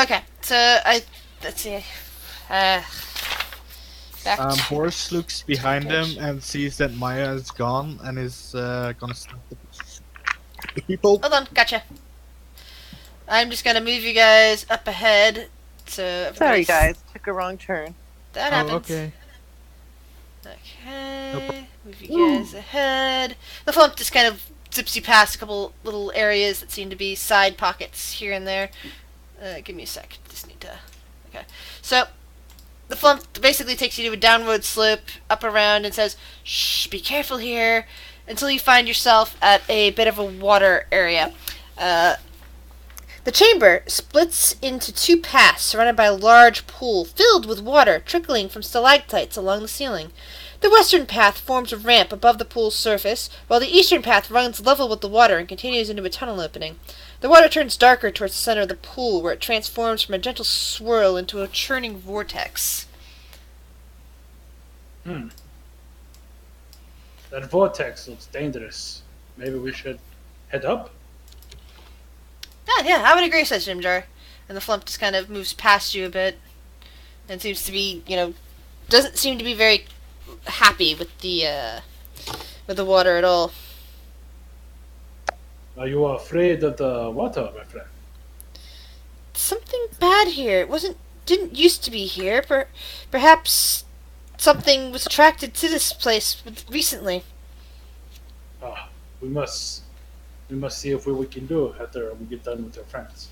Okay, so let's see. Back to... Horse looks behind him and sees that Maya is gone and is gonna stop the people. Hold on, gotcha. I'm just gonna move you guys up ahead. So Sorry everybody's... guys, took a wrong turn. That Oh, happens. okay. Okay. Move you guys ahead. The flump just kind of zips you past a couple little areas that seem to be side pockets here and there. Give me a sec. Just need to... Okay. So, the flump basically takes you to a downward slope, up around, and says, shh, be careful here, until you find yourself at a bit of a water area. The chamber splits into two paths surrounded by a large pool filled with water trickling from stalactites along the ceiling. The western path forms a ramp above the pool's surface, while the eastern path runs level with the water and continues into a tunnel opening. The water turns darker towards the center of the pool, where it transforms from a gentle swirl into a churning vortex. That vortex looks dangerous. Maybe we should head up? Yeah, I would agree, says Jimjar. And the flump just kind of moves past you a bit, and seems to be, doesn't seem to be very happy with the water at all. Are you afraid of the water, my friend? Something bad here. Didn't used to be here. Perhaps something was attracted to this place recently. We must see if what we can do after we get done with our friends.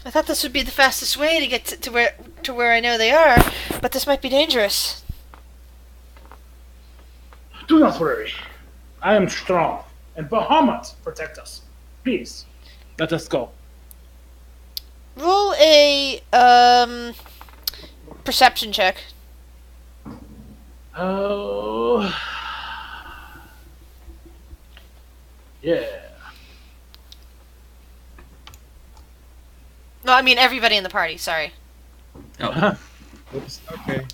I thought this would be the fastest way to get to where I know they are, but this might be dangerous. Do not worry. I am strong, and Bahamut protect us. Please, let us go. Roll a perception check. Oh, yeah. No, I mean everybody in the party. Sorry. Oh, Oops. Okay.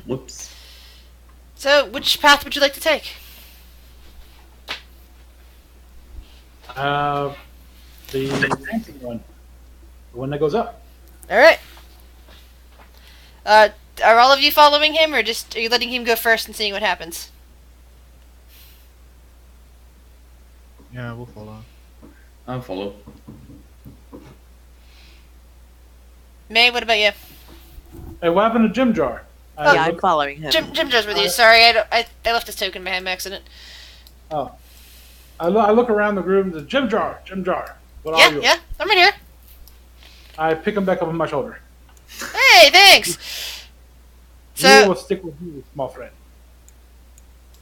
whoops. So, which path would you like to take? The dancing one, the one that goes up. All right. Are all of you following him, or are you letting him go first and seeing what happens? Yeah, we'll follow. I'll follow. May, what about you? Hey, what happened to Jim Jar? Yeah, I'm following him. Jim does with you. Sorry, I left his token behind by accident. Oh, I look around the room. The Jim Jar. What are you? Yeah, I'm right here. I pick him back up on my shoulder. Hey, thanks. You So, will stick with me, small friend.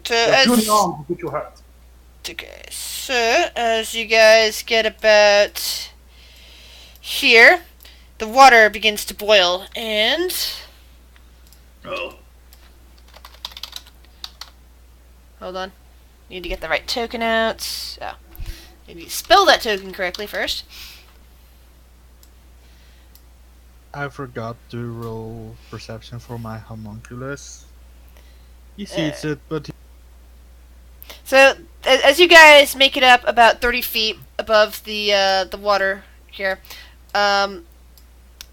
so Your puny as arm will get you hurt. okay, so as you guys get about here, the water begins to boil, and Oh. hold on, need to get the right token out. Oh, maybe spell that token correctly first. I forgot to roll perception for my homunculus. He sees it, but So as you guys make it up about 30 feet above the water here,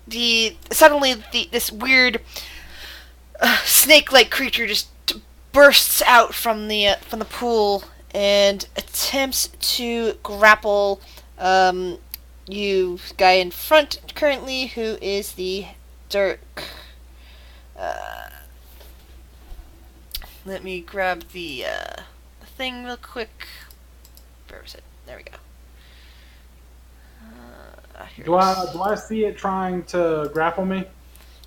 this weird snake-like creature just bursts out from the pool and attempts to grapple you guy in front currently, who is the Dirk. Let me grab the thing real quick. Where was it? There we go. Here Do it is. I see it trying to grapple me?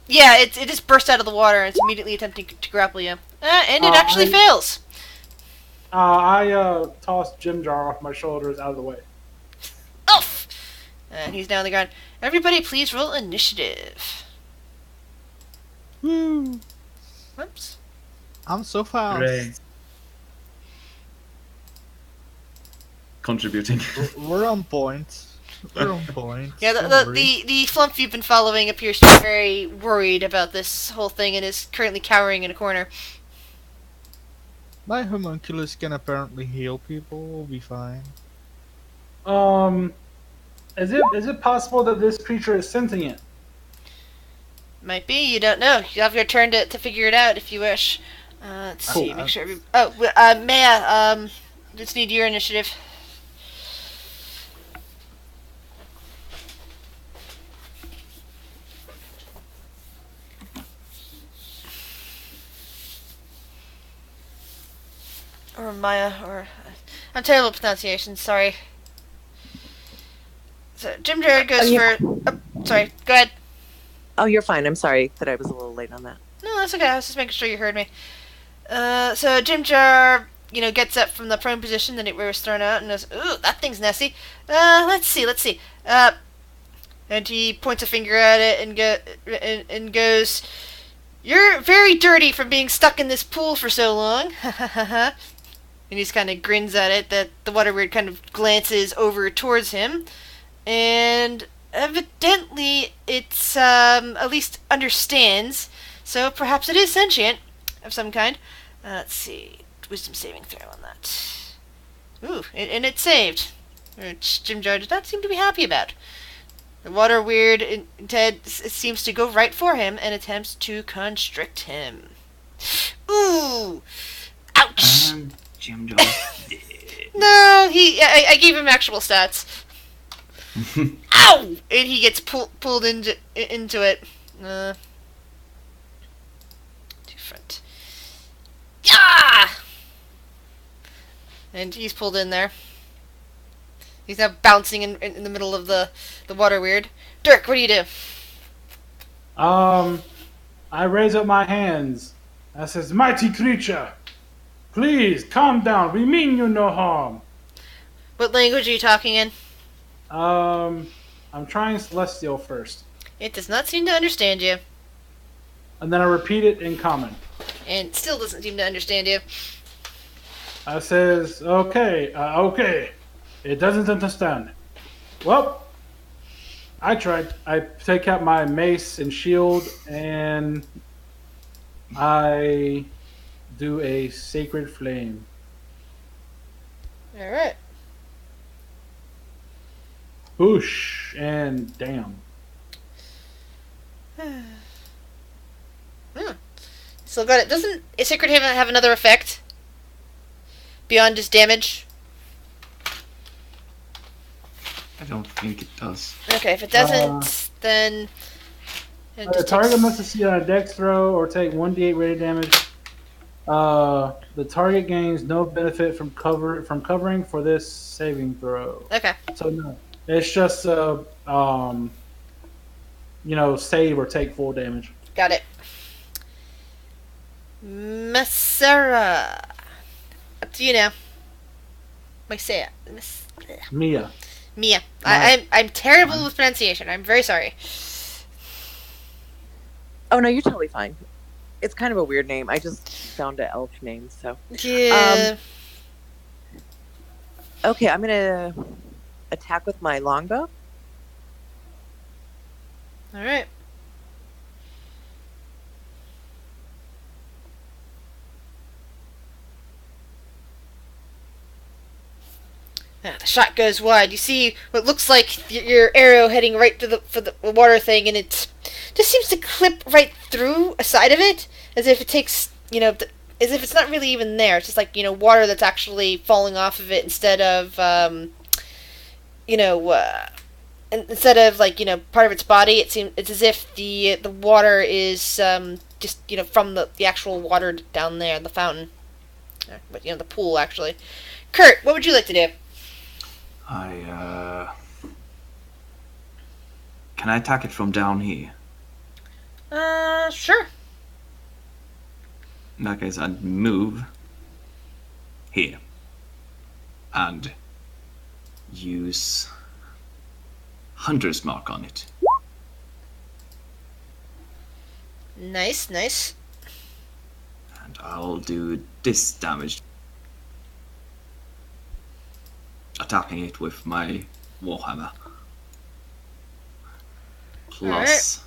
Yeah, it just burst out of the water and it's immediately attempting to grapple you. And it actually fails. I toss Jim Jar off my shoulders out of the way. Oof! And he's down on the ground. Everybody, please roll initiative. woo! Whoops. I'm so fast. Hooray. contributing. We're on point. We're on point. Yeah, Don't the worry. flump you've been following appears to be very worried about this whole thing and is currently cowering in a corner. My homunculus can apparently heal people. We'll be fine. Is it possible that this creature is sentient? Might be, you don't know. You have your turn to figure it out if you wish. Let's see, Cool. make sure Maya, just need your initiative. Or Maya, or... I'm terrible at pronunciation, sorry. So, Jim Jared goes yeah. for... Oh, sorry, go ahead. Oh, you're fine. I'm sorry that I was a little late on that. No, that's okay. I was just making sure you heard me. So Jim Jar, gets up from the prone position that it was thrown out and goes, "Ooh, that thing's nasty. Let's see. And he points a finger at it and goes, "You're very dirty from being stuck in this pool for so long." And he just kind of grins at it. That the water weird kind of glances over towards him, and evidently it's at least understands. So perhaps it is sentient of some kind. Let's see. Wisdom saving throw on that. Ooh, and it saved. Which Jim Jar does not seem to be happy about. The water weird instead seems to go right for him and attempts to constrict him. Ooh! Ouch! Jim Jar. No, I gave him actual stats. Ow! And he gets pulled into it. Different. Yeah! And he's pulled in there. He's now bouncing in the middle of the water weird. Dirk, what do you do? I raise up my hands. I says, "Mighty creature, please calm down. We mean you no harm." What language are you talking in? I'm trying Celestial first. It does not seem to understand you. And then I repeat it in Common. And still doesn't seem to understand you. I says, okay. It doesn't understand. Well, I tried. I take out my mace and shield, and I do a sacred flame. Alright. Whoosh, and damn. Still got it. Doesn't a Sacred Haven have another effect? Beyond just damage? I don't think it does. Okay, if it doesn't, then... it The just target takes- must succeed on a dex throw or take 1d8 rated damage. The target gains no benefit from covering for this saving throw. Okay. So no, it's just save or take full damage. Got it. Masera. Up to you now. Masera. Mia. Mia. I'm terrible with pronunciation. I'm very sorry. Oh no, you're totally fine. It's kind of a weird name. I just found an elf name, so. Yeah. Okay, I'm gonna attack with my longbow. Alright. The shot goes wide. You see what looks like your arrow heading right to for the water thing, and it just seems to clip right through a side of it, as if it takes, as if it's not really even there. It's just like, water that's actually falling off of it instead of, instead of part of its body. It's as if the water is just from the actual water down there, the fountain, but the pool actually. Kurt, what would you like to do? Can I attack it from down here? Sure. In that case, I'd move here and use Hunter's Mark on it. Nice. And I'll do this damage attacking it with my warhammer. Plus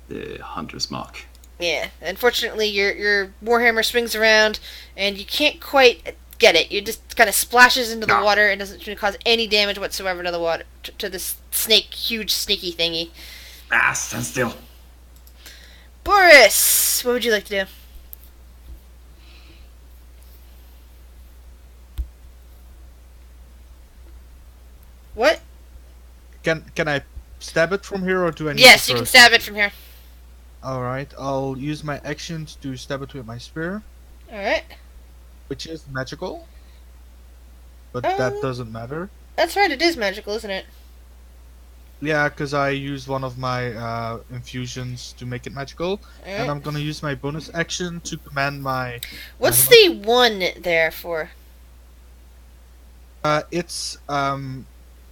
the hunter's mark. Yeah, unfortunately, your warhammer swings around, and you can't quite get it. It just kind of splashes into the water and doesn't cause any damage whatsoever to the water to this huge snaky thingy. Stand still. Boris, what would you like to do? What? Can I stab it from here, or do I need Yes, to you can first- stab it from here. Alright, I'll use my actions to stab it with my spear, All right. which is magical. But Oh. that doesn't matter. That's right. It is magical, isn't it? Yeah, because I used one of my infusions to make it magical. All And right. I'm gonna use my bonus action to command my... What's the one there for?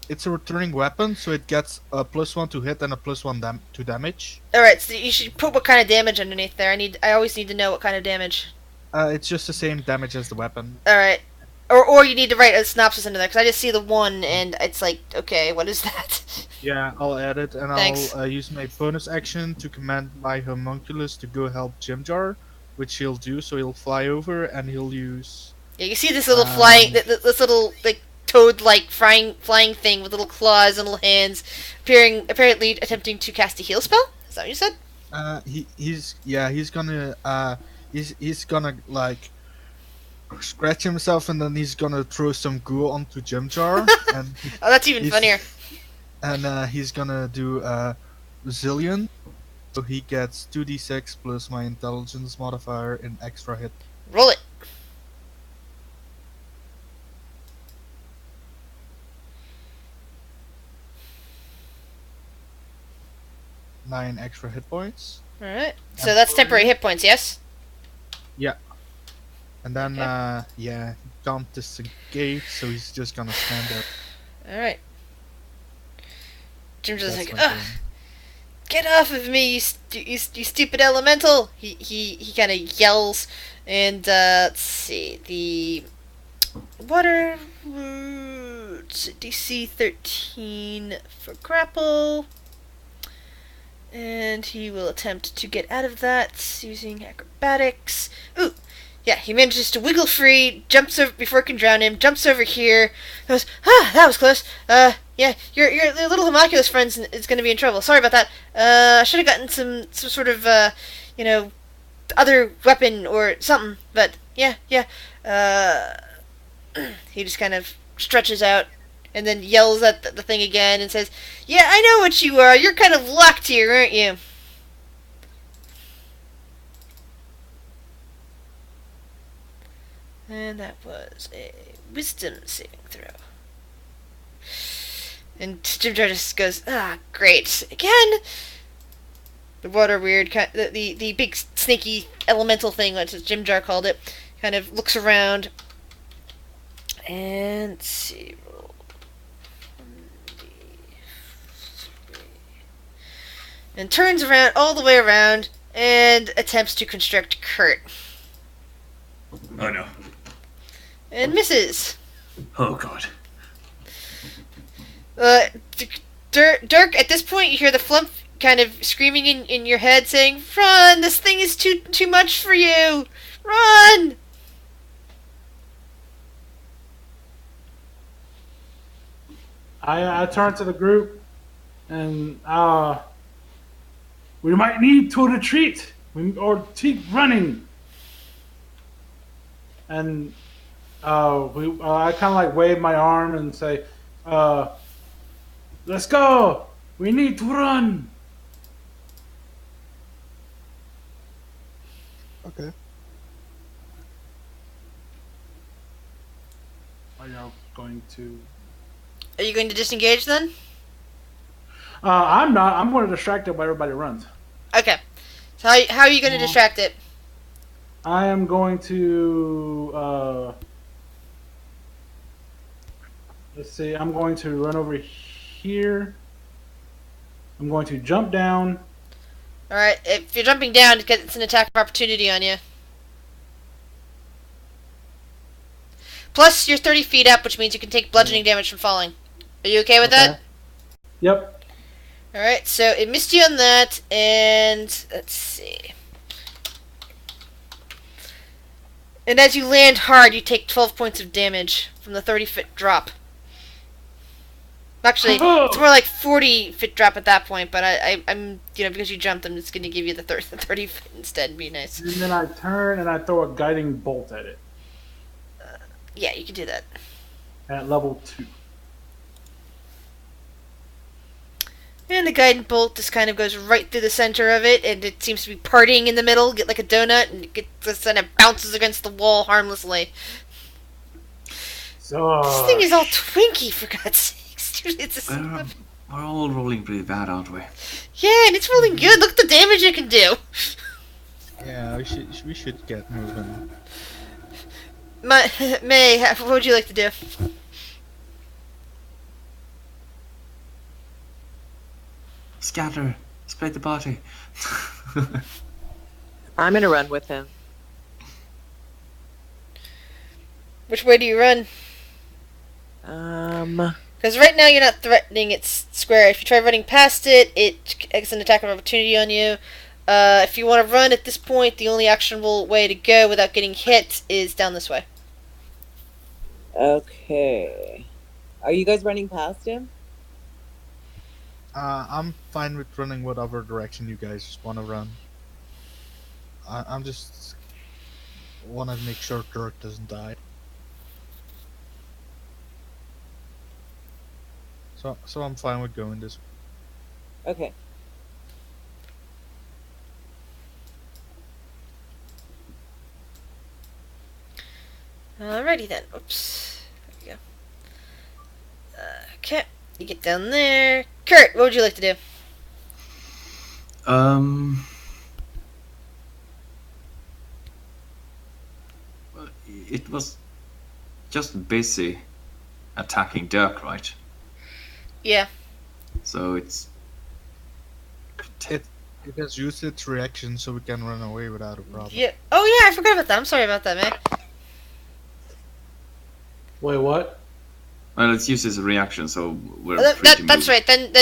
It's a returning weapon, so it gets a +1 to hit and a +1 to damage. All right. So you should put what kind of damage underneath there. I always need to know what kind of damage. It's just the same damage as the weapon. All right. Or you need to write a synopsis into there, because I just see the one, and it's like, okay, what is that? Yeah, I'll add it, and Thanks. I'll use my bonus action to command my homunculus to go help Jimjar, which he'll do. So he'll fly over, and he'll use... Yeah, you see this little flying, this little like toad-like flying thing with little claws and little hands, apparently attempting to cast a heal spell. Is that what you said? He's gonna like scratch himself, and then he's gonna throw some goo onto Jimjar, and Oh, that's even he's- funnier. and he's gonna do resilient, so he gets 2d6 plus my intelligence modifier in extra hit. Roll it. Nine extra hit points, All right. So that's temporary hit points, yes. and then Okay. he can't disengage, so he's just gonna stand there. All right. Jim's just That's like, my ugh, turn. get off of me, you stupid elemental! He kind of yells, and let's see, the water roots DC 13 for grapple, and he will attempt to get out of that using acrobatics. Ooh, yeah, he manages to wiggle free, jumps over before it can drown him, jumps over here, goes, that was close. Yeah, your little homunculus friend is going to be in trouble. Sorry about that. I should have gotten some sort of, other weapon or something. But, yeah. He just kind of stretches out and then yells at the thing again and says, yeah, I know what you are. You're kind of locked here, aren't you? And that was a wisdom saving throw. And Jimjar just goes, great. Again? The water weird, the big snaky elemental thing, that's what Jimjar called it, kind of looks around. And let's see, roll 1d3. And turns around, all the way around, and attempts to constrict Kurt. Oh no. And misses. Oh god. Dirk, at this point, you hear the flump kind of screaming in your head, saying, "Run! This thing is too much for you! Run!" I turn to the group, and we might need to retreat or keep running. And I kind of like wave my arm and say, "Let's go! We need to run." Okay. Are you going to? Are you going to disengage then? I'm not. I'm going to distract it while everybody runs. Okay. So how are you going to distract it? I am going to. Let's see. I'm going to run over here. I'm going to jump down. All right. If you're jumping down, it's an attack of opportunity on you. Plus, you're 30 feet up, which means you can take bludgeoning damage from falling. Are you okay with that? Yep. Alright, so it missed you on that, and let's see. And as you land hard, you take 12 points of damage from the 30-foot drop. Actually, it's more like 40-foot drop at that point, but I'm because you jumped, I'm just going to give you the 30 foot instead. Be nice. And then I turn and I throw a guiding bolt at it Yeah, you can do that. at level 2. And the guiding bolt just kind of goes right through the center of it, and it seems to be parting in the middle, get like a donut, and it bounces against the wall harmlessly. So This thing is all twinky, for God's sakes. Dude, it's We're all rolling pretty bad, aren't we? yeah, and it's rolling good. Look at the damage it can do. Yeah, we should get moving. May, what would you like to do? Scatter. Split the party. I'm gonna run with him. Which way do you run? Because right now you're not threatening its square. If you try running past it, it gets an attack of opportunity on you. If you want to run at this point, the only actionable way to go without getting hit is down this way. Okay. Are you guys running past him? I'm fine with running whatever direction you guys want to run. I'm just want to make sure Dirk doesn't die. So I'm fine with going this way. Okay. Alrighty then. Oops. There we go. Okay. You get down there. Kurt, what would you like to do? It was just busy attacking Dirk, right? Yeah. So it's It has used its reaction, so we can run away without a problem. Yeah. Oh yeah, I forgot about that. I'm sorry about that, man. wait, what? well, it's used as a reaction, so we're free to That's move. right. Then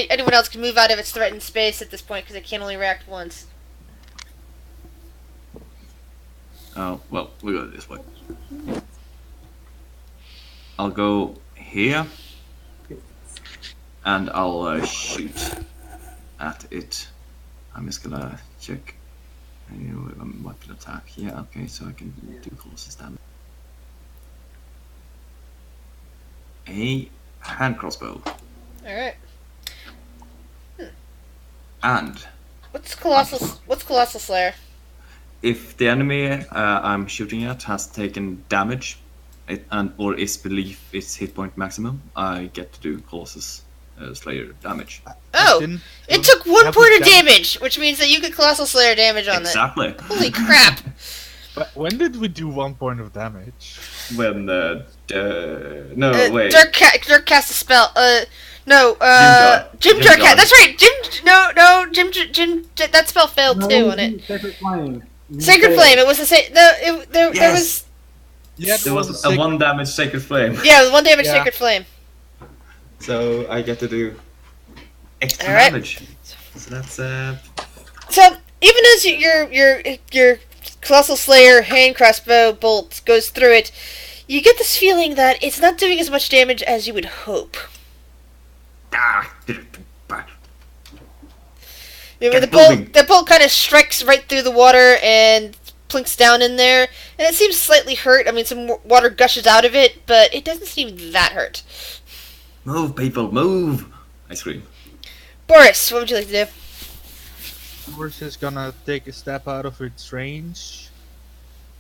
anyone else can move out of its threatened space at this point because it can only react once. Oh well, we go this way. I'll go here, and I'll shoot at it. I'm just gonna check. Weapon attack. Yeah, okay, so I can do closest damage. A hand crossbow. Alright. And What's Colossal Slayer? if the enemy I'm shooting at has taken damage, or is beneath its hit point maximum, I get to do Colossus Slayer damage. Oh! It took 1 point of damage, which means that you get Colossal Slayer damage on Exactly. that. Holy crap! But when did we do 1 point of damage? When no wait. Dirk cast a spell. No. Jim Jar. Jar. That's right. Jim. That spell failed too on it. Sacred Flame. Sacred Flame. It was the same. No, there was. Yeah, There was a 1 damage Sacred Flame. Yeah, it was 1 damage Yeah. Sacred Flame. So I get to do extra Alright. damage. So that's So even as your Colossal Slayer hand crossbow bolt goes through it, you get this feeling that it's not doing as much damage as you would hope. Get The bolt kind of strikes right through the water and plinks down in there, and it seems slightly hurt. I mean, some water gushes out of it, but it doesn't seem that hurt. Move, people, move! I scream. Boris, what would you like to do? Boris is gonna take a step out of its range,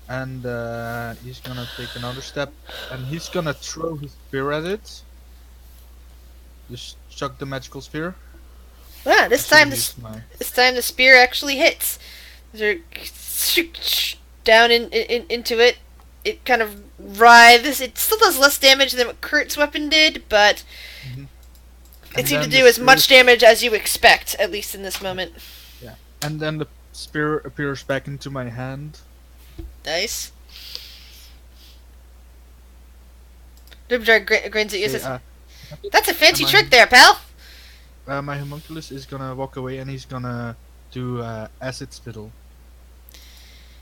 and he's gonna take another step, and he's gonna throw his spear at it. Just chuck the magical spear. Ah, this time the spear actually hits. Down into it. It kind of writhes. It still does less damage than what Kurt's weapon did, but it seemed to do as much damage as you expect, at least in this moment. Yeah, and then the spear appears back into my hand. Nice. Jimjar grins at you and Say, says, "That's a fancy am I- trick there, pal." my homunculus is gonna walk away and he's gonna do acid spittle.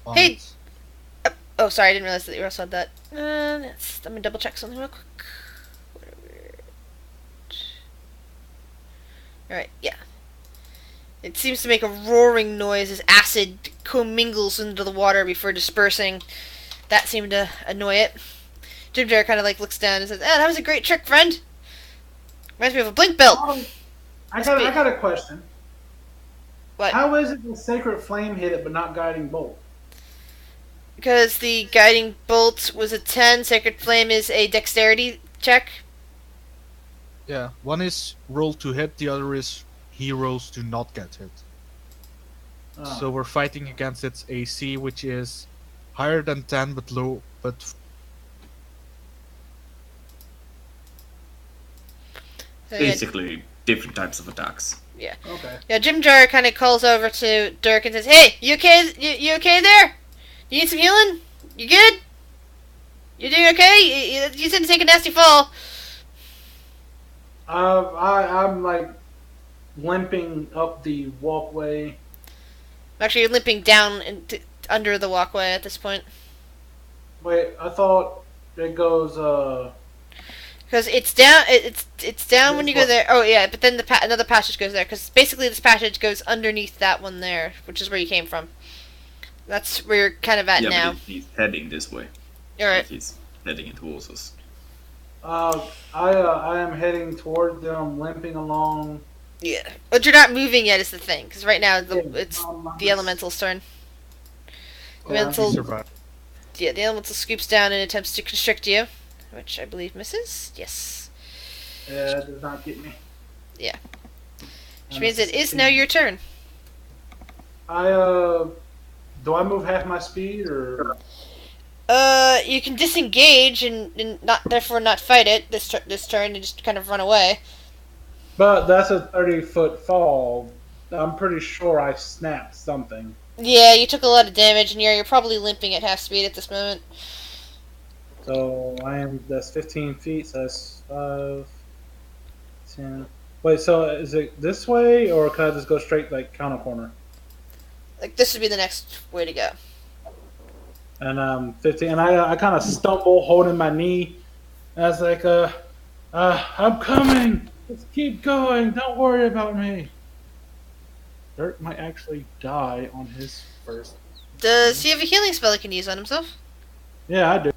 On Hey. it. Oh, sorry, I didn't realize that you also had that. Let me double check something real quick. Alright, yeah. It seems to make a roaring noise as acid commingles into the water before dispersing. That seemed to annoy it. Jimjar kind of like looks down and says, "Ah, that was a great trick, friend. Reminds me of a blink belt." I got a question. What? How is it the sacred flame hit it but not guiding bolt? Because the guiding bolt was a 10, sacred flame is a dexterity check. Yeah, one is roll to hit, the other is he rolls to not get hit. Oh. So we're fighting against its AC, which is higher than 10 but low, but So, yeah, Basically, different types of attacks. Okay. yeah, Jimjar kind of calls over to Dirk and says, "Hey, you okay? You okay there? You need some healing? You good? You doing okay? You didn't take a nasty fall." I'm like limping up the walkway. Actually, you're limping down under the walkway at this point. Wait, I thought it goes. Because it's down. It's down when This you go one. there. Oh yeah, but then another passage goes there. Because basically this passage goes underneath that one there, which is where you came from. That's where you're kind of at Yeah, now. but he's heading this way. All right. He's heading towards us. I am heading toward them, limping along. Yeah, but you're not moving yet. Is the thing? Because right now Yeah, it's I'm the elemental's turn. he Elemental, survived. yeah, the elemental scoops down and attempts to constrict you, which I believe misses. Yes, Yeah, it does not get me. which means it is now your turn. Do I move half my speed or? You can disengage and not therefore not fight it this turn and just kind of run away. But that's a 30-foot fall. I'm pretty sure I snapped something. Yeah, you took a lot of damage, and you're probably limping at half speed at this moment. So that's 15 feet, so that's 5, 10. Wait, so is it this way, or can I just go straight, like, counter corner? Like, this would be the next way to go. And 15, and I kind of stumble, holding my knee. And I was like, I'm coming! Just keep going, don't worry about me. Dirk might actually die on his first. Does he have a healing spell he can use on himself? Yeah, I do.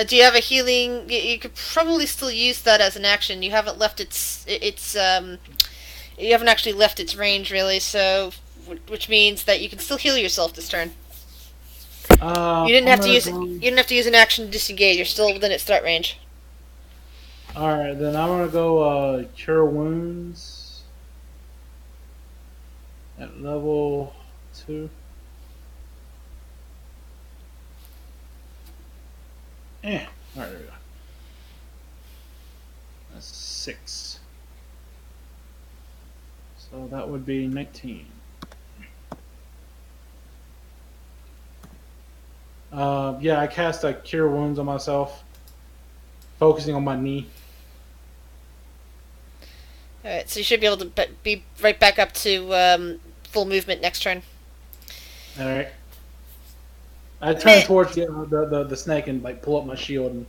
Do you have a healing? You could probably still use that as an action. You haven't left you haven't actually left its range really, so which means that you can still heal yourself this turn. You didn't have to use you didn't have to use an action to disengage. You're still within its threat range. All right, then I'm gonna go cure wounds at level 2. All right, there we go. That's 6. So that would be 19. Yeah, I cast a cure wounds on myself, focusing on my knee. Alright, so you should be able to be right back up to full movement next turn. All right. I turn towards the snake and like pull up my shield. And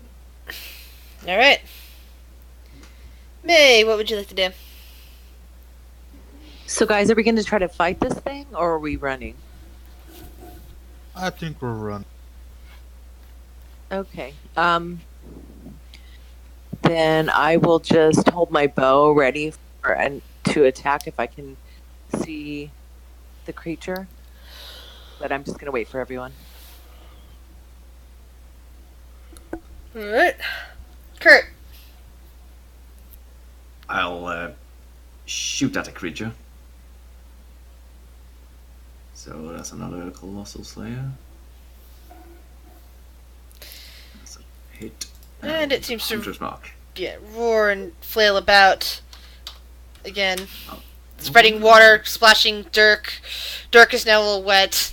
Alright. May, what would you like to do? So, guys, are we going to try to fight this thing, or are we running? I think we're running. Okay. Then I will just hold my bow ready to attack if I can see the creature. But I'm just going to wait for everyone. Alright. Kurt. I'll shoot at a creature. So that's another Colossal Slayer. That's a hit. And it seems to Hunter's Mark. roar and flail about. Again. Spreading water, splashing Dirk. Dirk is now a little wet.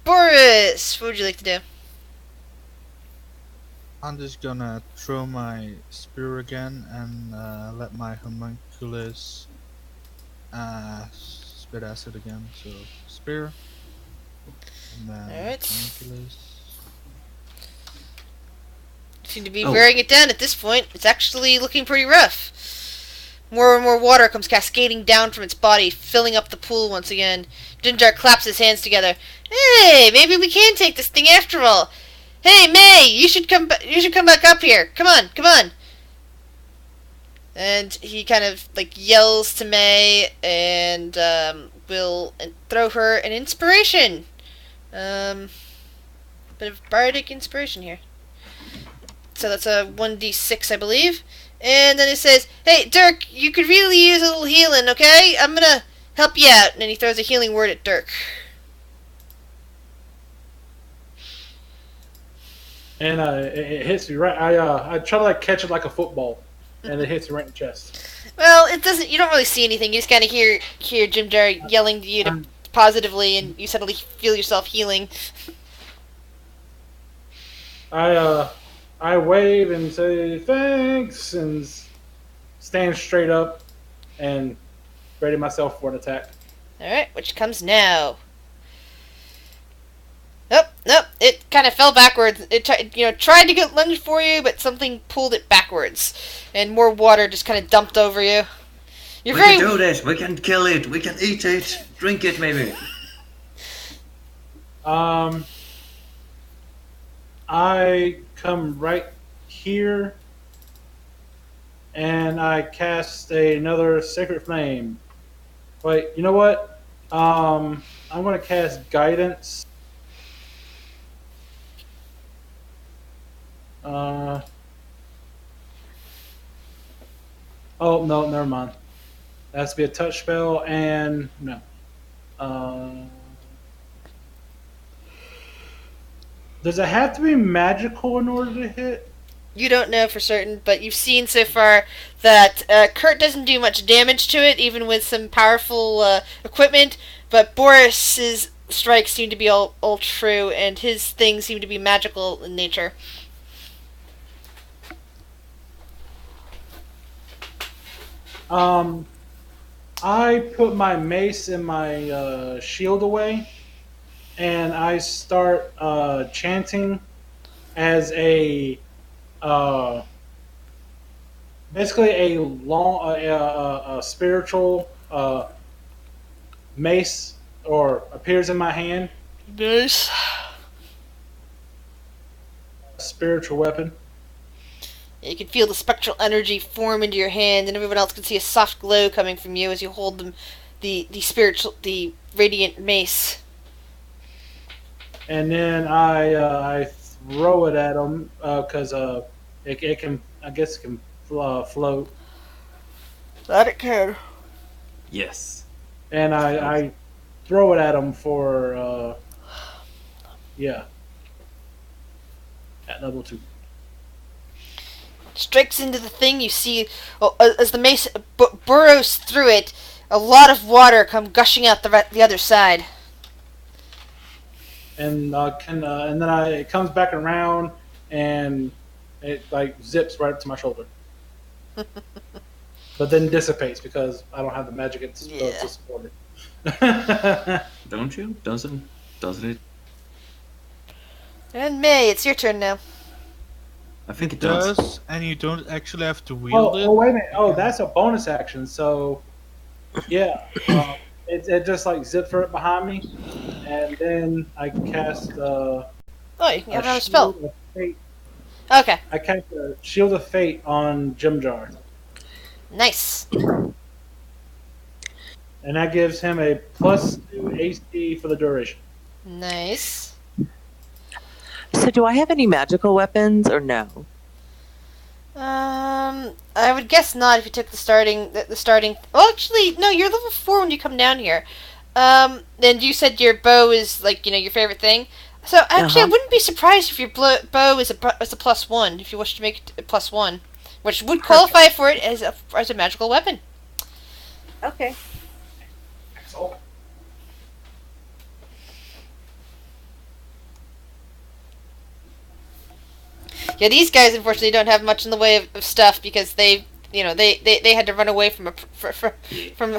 Boris, what would you like to do? I'm just gonna throw my spear again and let my homunculus spit acid again. So spear and then Alright. homunculus. Seem to be Oh. wearing it down at this point. It's actually looking pretty rough. More and more water comes cascading down from its body, filling up the pool once again. Ginger claps his hands together. Hey, maybe we can take this thing after all. Hey, May, you should come. You should come back up here. Come on, come on. And he kind of like yells to May, and will throw her an inspiration. Bit of bardic inspiration here. So that's a 1d6, I believe. And then it says, hey, Dirk, you could really use a little healing, okay? I'm gonna help you out. And then he throws a healing word at Dirk. And it hits me right. I try to like catch it like a football, and it hits me right in the chest. Well, it doesn't. You don't really see anything. You just kind of hear Jim Jar yelling to you to positively, and you suddenly feel yourself healing. I wave and say thanks and stand straight up and ready myself for an attack. Alright, which comes now. Nope, it kind of fell backwards. It tried to get lunged for you, but something pulled it backwards. And more water just kind of dumped over you. You're We very... can do this. We can kill it. We can eat it. Drink it, maybe. I come right here and I cast another Sacred Flame. Wait, you know what? I'm going to cast Guidance. Oh, no, never mind. That has to be a touch spell, and no. Does it have to be magical in order to hit? You don't know for certain, but you've seen so far that Kurt doesn't do much damage to it, even with some powerful equipment, but Boris's strikes seem to be all true, and his things seem to be magical in nature. I put my mace and my shield away, and I start chanting as a basically a long a spiritual mace or appears in my hand. Nice. Spiritual weapon. You can feel the spectral energy form into your hand, and everyone else can see a soft glow coming from you as you hold the radiant mace. And then I throw it at them because it can, I guess it can float. That it can. Yes. And I throw it at them for yeah, at level 2. Strikes into the thing. You see, as the mace burrows through it, a lot of water come gushing out the other side. And and then it comes back around and it like zips right up to my shoulder. But then dissipates because I don't have the magic to support it. Don't you? Doesn't it? And May, it's your turn now. I think it It does. does, and you don't actually have to wield it. Oh, wait a minute. Oh, that's a bonus action. So, yeah. It just like zips right behind me. And then I cast Oh, you can have another Shield spell. of Fate. Okay, I cast a Shield of Fate on Jim Jar. nice. And that gives him a +2 AC for the duration. Nice. So, do I have any magical weapons or no? I would guess not if you took the starting. Well, actually, no. You're level 4 when you come down here. And you said your bow is like your favorite thing. So actually, I wouldn't be surprised if your bow is a +1 if you wish to make it a +1, which would qualify for it as a magical weapon. Okay. Yeah, these guys unfortunately don't have much in the way of stuff because they had to run away from from.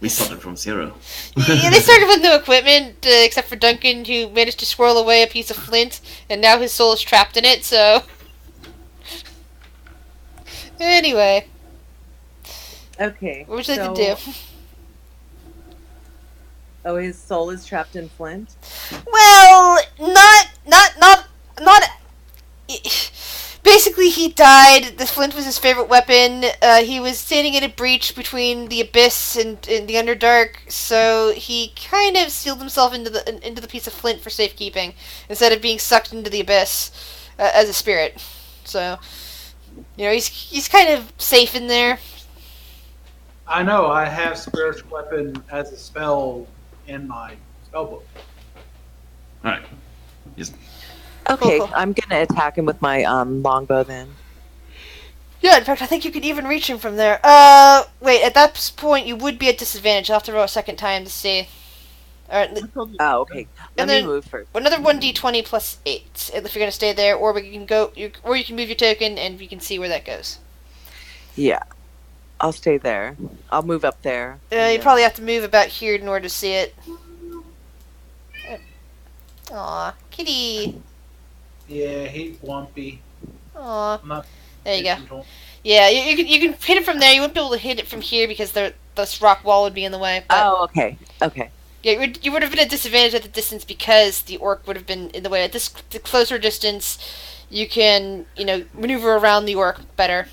We started from zero. Yeah, they started with no equipment, except for Duncan, who managed to squirrel away a piece of flint, and now his soul is trapped in it, so... Anyway, Okay. what would you like to do? Oh, his soul is trapped in flint? Well, not... Basically, he died. The flint was his favorite weapon. He was standing in a breach between the abyss and the underdark, so he kind of sealed himself into the piece of flint for safekeeping, instead of being sucked into the abyss as a spirit. So, he's kind of safe in there. I know. I have spiritual weapon as a spell in my spell book. All right. Yes. Okay, Cool. I'm gonna attack him with my longbow then. Yeah, in fact, I think you could even reach him from there. Wait, at that point, you would be at disadvantage. I'll have to roll a second time to see. Alright, Oh, okay. Let me then- move first. another 1d20 plus 8, if you're going to stay there, or you can move your token, and you can see where that goes. Yeah. I'll stay there. I'll move up there. You probably have to move about here in order to see it. Aw, kitty. Yeah, he's lumpy. Aw, I'm not. there you go. Yeah, you can hit it from there. You wouldn't be able to hit it from here because this rock wall would be in the way. But Oh, okay. Okay. yeah, you would have been at disadvantage at the distance because the orc would have been in the way. At the closer distance, you can maneuver around the orc better.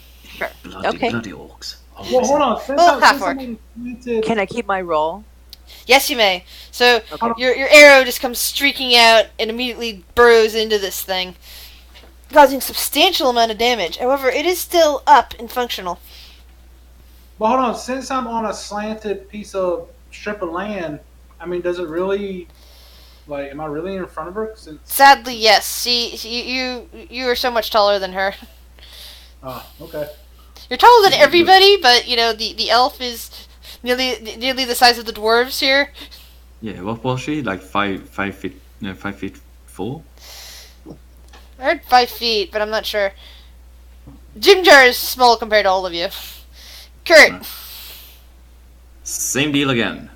Bloody orcs. Well, hold on. Since Oh, half since orc. I'm planted, Can I keep my roll? Yes, you may. So Okay. your arrow just comes streaking out and immediately burrows into this thing, causing substantial amount of damage. However, it is still up and functional. but hold on. Since I'm on a slanted piece of strip of land, I mean, does it really? Like, am I really in front of her? Since Sadly, yes. See, you are so much taller than her. okay. You're taller than everybody, but the elf is nearly the size of the dwarves here. Yeah, what was she? Like 5 feet? No, 5'4"? I heard 5 feet, but I'm not sure. Jim Jar is small compared to all of you. Kurt. Same deal again.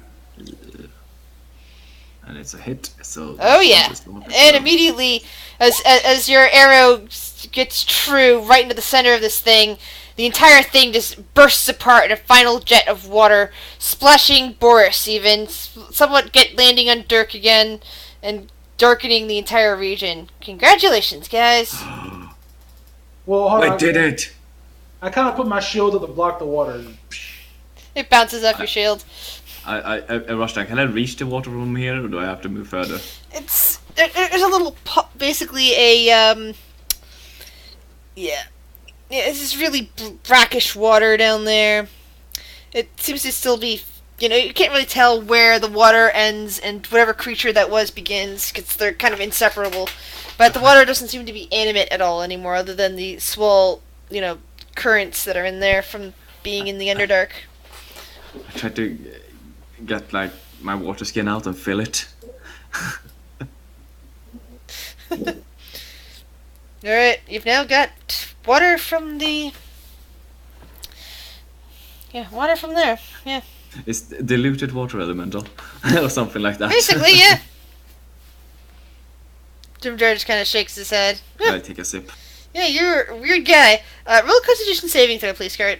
And it's a hit, so... Oh yeah, and immediately, as your arrow gets true right into the center of this thing, the entire thing just bursts apart in a final jet of water, splashing Boris even, somewhat landing on Dirk again, and darkening the entire region. Congratulations, guys. Well, hold on. I did it! I kind of put my shield up to block the water. It bounces off your shield. I rushed down. Can I reach the water from here, or do I have to move further? There's a little basically a yeah, it's this really brackish water down there. It seems to still be, you can't really tell where the water ends and whatever creature that was begins, because they're kind of inseparable. But the water doesn't seem to be animate at all anymore, other than the swell, currents that are in there from being in the Underdark. I tried to get, like, my water skin out and fill it. Alright, you've now got water from the... Yeah, water from there, yeah. It's diluted water elemental, or something like that. Basically, yeah. Jim Jar just kind of shakes his head. I take a sip. Yeah, you're a weird guy. Roll a Constitution saving throw, please, Kurt.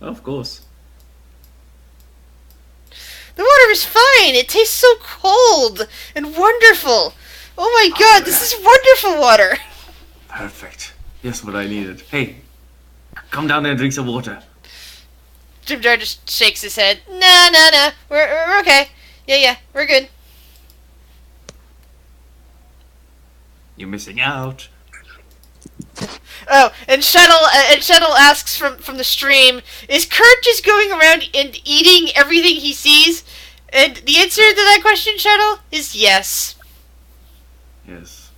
Of course. The water is fine. It tastes so cold and wonderful. Oh my god, this is wonderful water. Perfect. Just what I needed. Hey, come down there and drink some water. Jim Jar just shakes his head. No. We're okay. Yeah, we're good. You're missing out. Oh, and Shuttle asks from the stream, is Kurt just going around and eating everything he sees? And the answer to that question, Shuttle, is yes. Yes.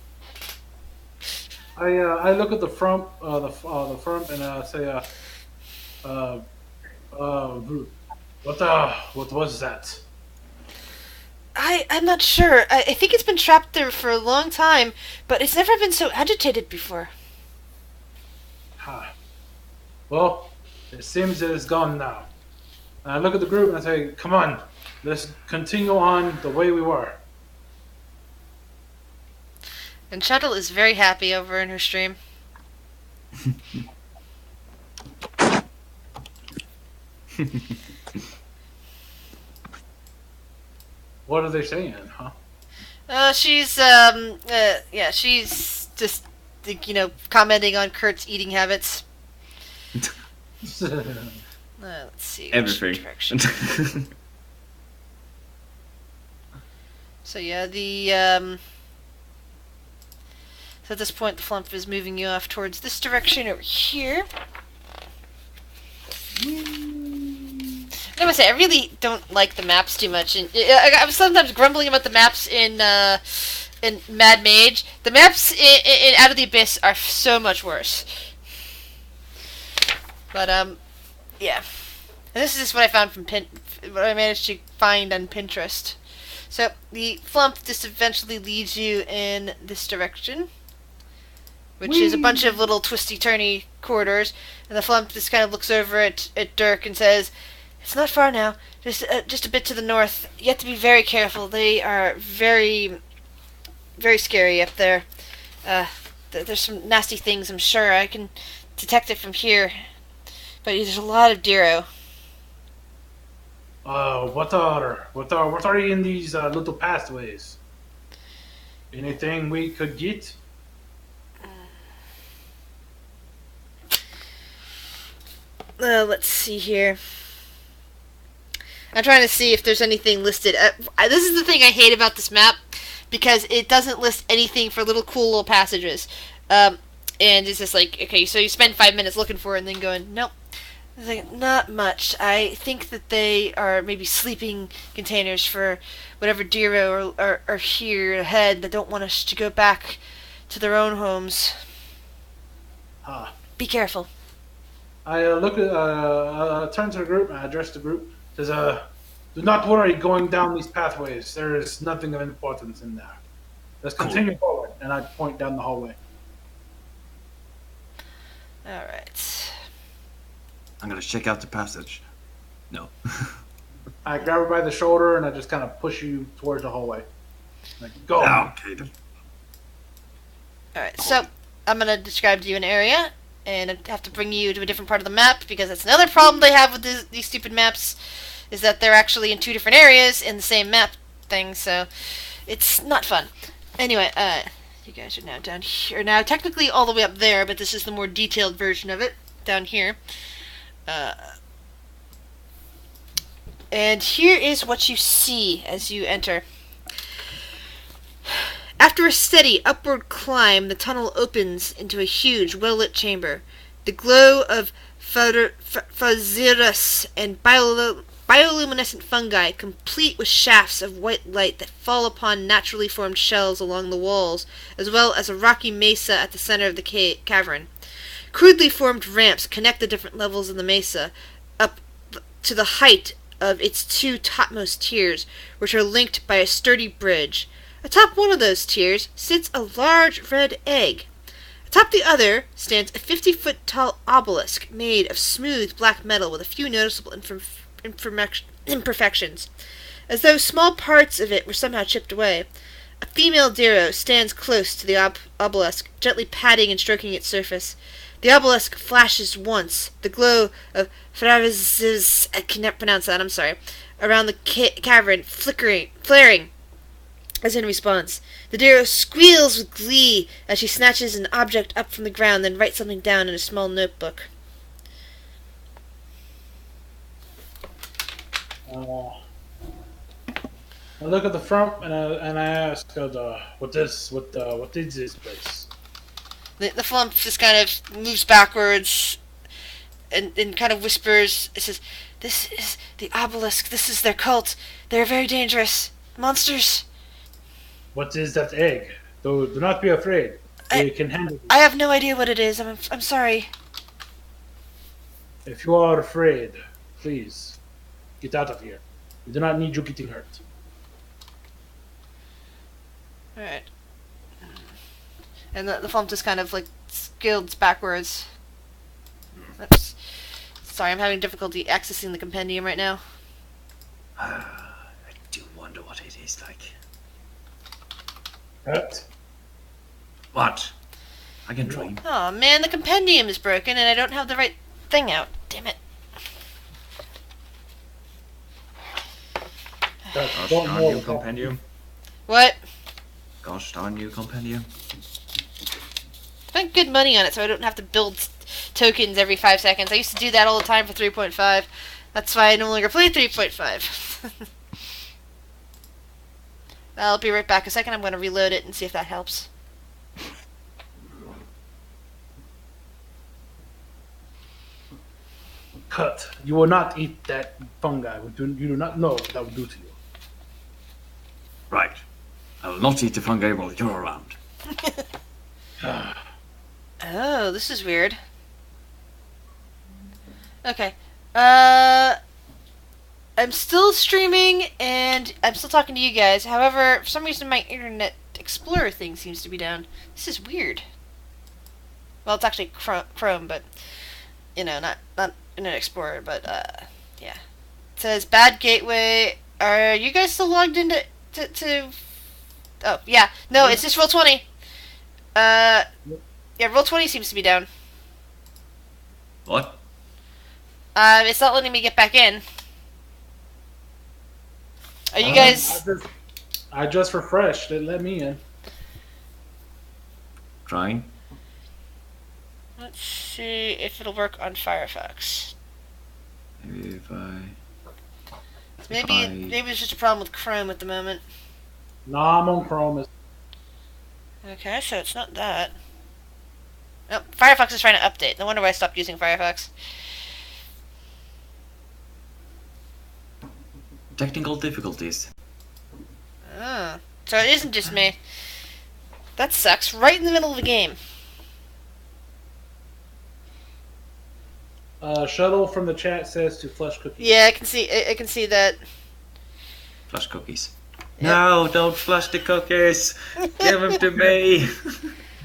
I look at the front, the front, and say, what was that? I'm not sure. I think it's been trapped there for a long time, but it's never been so agitated before. Ha. Well, it seems that it's gone now. And I look at the group and I say, come on, let's continue on the way we were. And Shuttle is very happy over in her stream. What are they saying, huh? She's she's just, commenting on Kurt's eating habits. Let's see. Which Everything. direction? So yeah, so at this point, the flump is moving you off towards this direction over here. I must say, I really don't like the maps too much, and I'm sometimes grumbling about the maps in Mad Mage. The maps in Out of the Abyss are so much worse. But yeah, and this is just what I found from what I managed to find on Pinterest. So the flump just eventually leads you in this direction, which is a bunch of little twisty-turny corridors, and the flump just kind of looks over at Dirk and says, "It's not far now, just a bit to the north. You have to be very careful. They are very, very scary up there. There's some nasty things, I'm sure. I can detect it from here, but there's a lot of Diro." What are in these little pathways? Anything we could get? Let's see here. I'm trying to see if there's anything listed. This is the thing I hate about this map, because it doesn't list anything for little cool little passages. And it's just like, okay, so you spend 5 minutes looking for it and then going, nope. It's like, not much. I think that they are maybe sleeping containers for whatever Diro are here ahead that don't want us to go back to their own homes. Be careful. I turn to the group and I address the group. Says, do not worry going down these pathways. There is nothing of importance in there. Let's continue forward. And I point down the hallway. Alright. I'm gonna check out the passage. No. I grab her by the shoulder and I just kind of push you towards the hallway. Like, go. Okay. Then. Alright, so I'm going to describe to you an area, and I have to bring you to a different part of the map, because that's another problem they have with these stupid maps, is that they're actually in two different areas in the same map thing, so it's not fun. Anyway, you guys are now down here. Now, technically all the way up there, but this is the more detailed version of it, down here. And here is what you see as you enter. After a steady upward climb, the tunnel opens into a huge, well-lit chamber. The glow of phosphorus and bioluminescent fungi, complete with shafts of white light that fall upon naturally formed shelves along the walls, as well as a rocky mesa at the center of the cavern. Crudely formed ramps connect the different levels of the mesa up to the height of its two topmost tiers, which are linked by a sturdy bridge. Atop one of those tiers sits a large red egg. Atop the other stands a 50-foot tall obelisk made of smooth black metal with a few noticeable imperfections, as though small parts of it were somehow chipped away. A female Diro stands close to the obelisk, gently patting and stroking its surface. The obelisk flashes once, the glow of Fraviz's, I cannot pronounce that, I'm sorry, around the cavern, flaring as in response. The Diro squeals with glee as she snatches an object up from the ground, then writes something down in a small notebook. I look at the front and I ask, what is this place? The flump just kind of moves backwards and kind of whispers. It says, "This is the obelisk. This is their cult. They're very dangerous. Monsters." What is that egg? Do not be afraid. We can handle it. I have no idea what it is. I'm sorry. If you are afraid, please get out of here. We do not need you getting hurt. Alright. And the font just kind of, like, skills backwards. Oops. Sorry, I'm having difficulty accessing the compendium right now. I do wonder what it is like. What? I can dream. Oh man, the compendium is broken and I don't have the right thing out. Damn it. Gosh darn you, compendium. What? Gosh darn you, compendium. Spent good money on it so I don't have to build tokens every 5 seconds. I used to do that all the time for 3.5. That's why I no longer play 3.5. I'll be right back a second. I'm going to reload it and see if that helps. Cut. You will not eat that fungi. You do not know what that will do to you. Right. I will not eat the fungi while you're around. Oh, this is weird. Okay. I'm still streaming and I'm still talking to you guys. However, for some reason my Internet Explorer thing seems to be down. This is weird. Well, it's actually Chrome, but you know, not Internet Explorer, but yeah. It says bad gateway. Are you guys still logged into to Oh, yeah. No, it's just Roll20. Yeah, Roll20 seems to be down. What? It's not letting me get back in. Are you guys... I just refreshed. It let me in. Trying? Let's see if it'll work on Firefox. Maybe if I... Maybe it's just a problem with Chrome at the moment. Nah, I'm on Chrome. Okay, so it's not that. Oh, Firefox is trying to update. No wonder why I stopped using Firefox. Technical difficulties. Oh, so it isn't just me. That sucks. Right in the middle of the game. Shuttle from the chat says to flush cookies. Yeah, I can see. I can see that. Flush cookies. Yep. No, don't flush the cookies. Give them to me.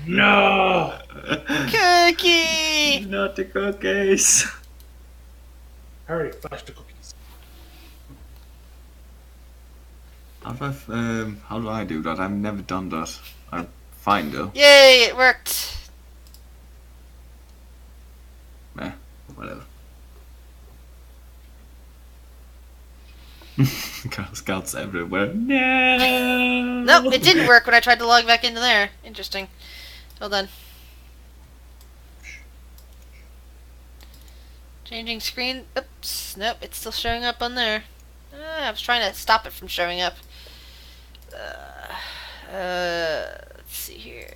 No! Cookie. Not the cookies. Hurry, flush the cookies. How do I do that? I've never done that. I'm fine though. Yay! It worked. Meh, whatever. Girl Scouts everywhere. No. Nope, it didn't work when I tried to log back into there. Interesting. Hold on. Changing screen. Oops. Nope, it's still showing up on there. I was trying to stop it from showing up. Let's see here.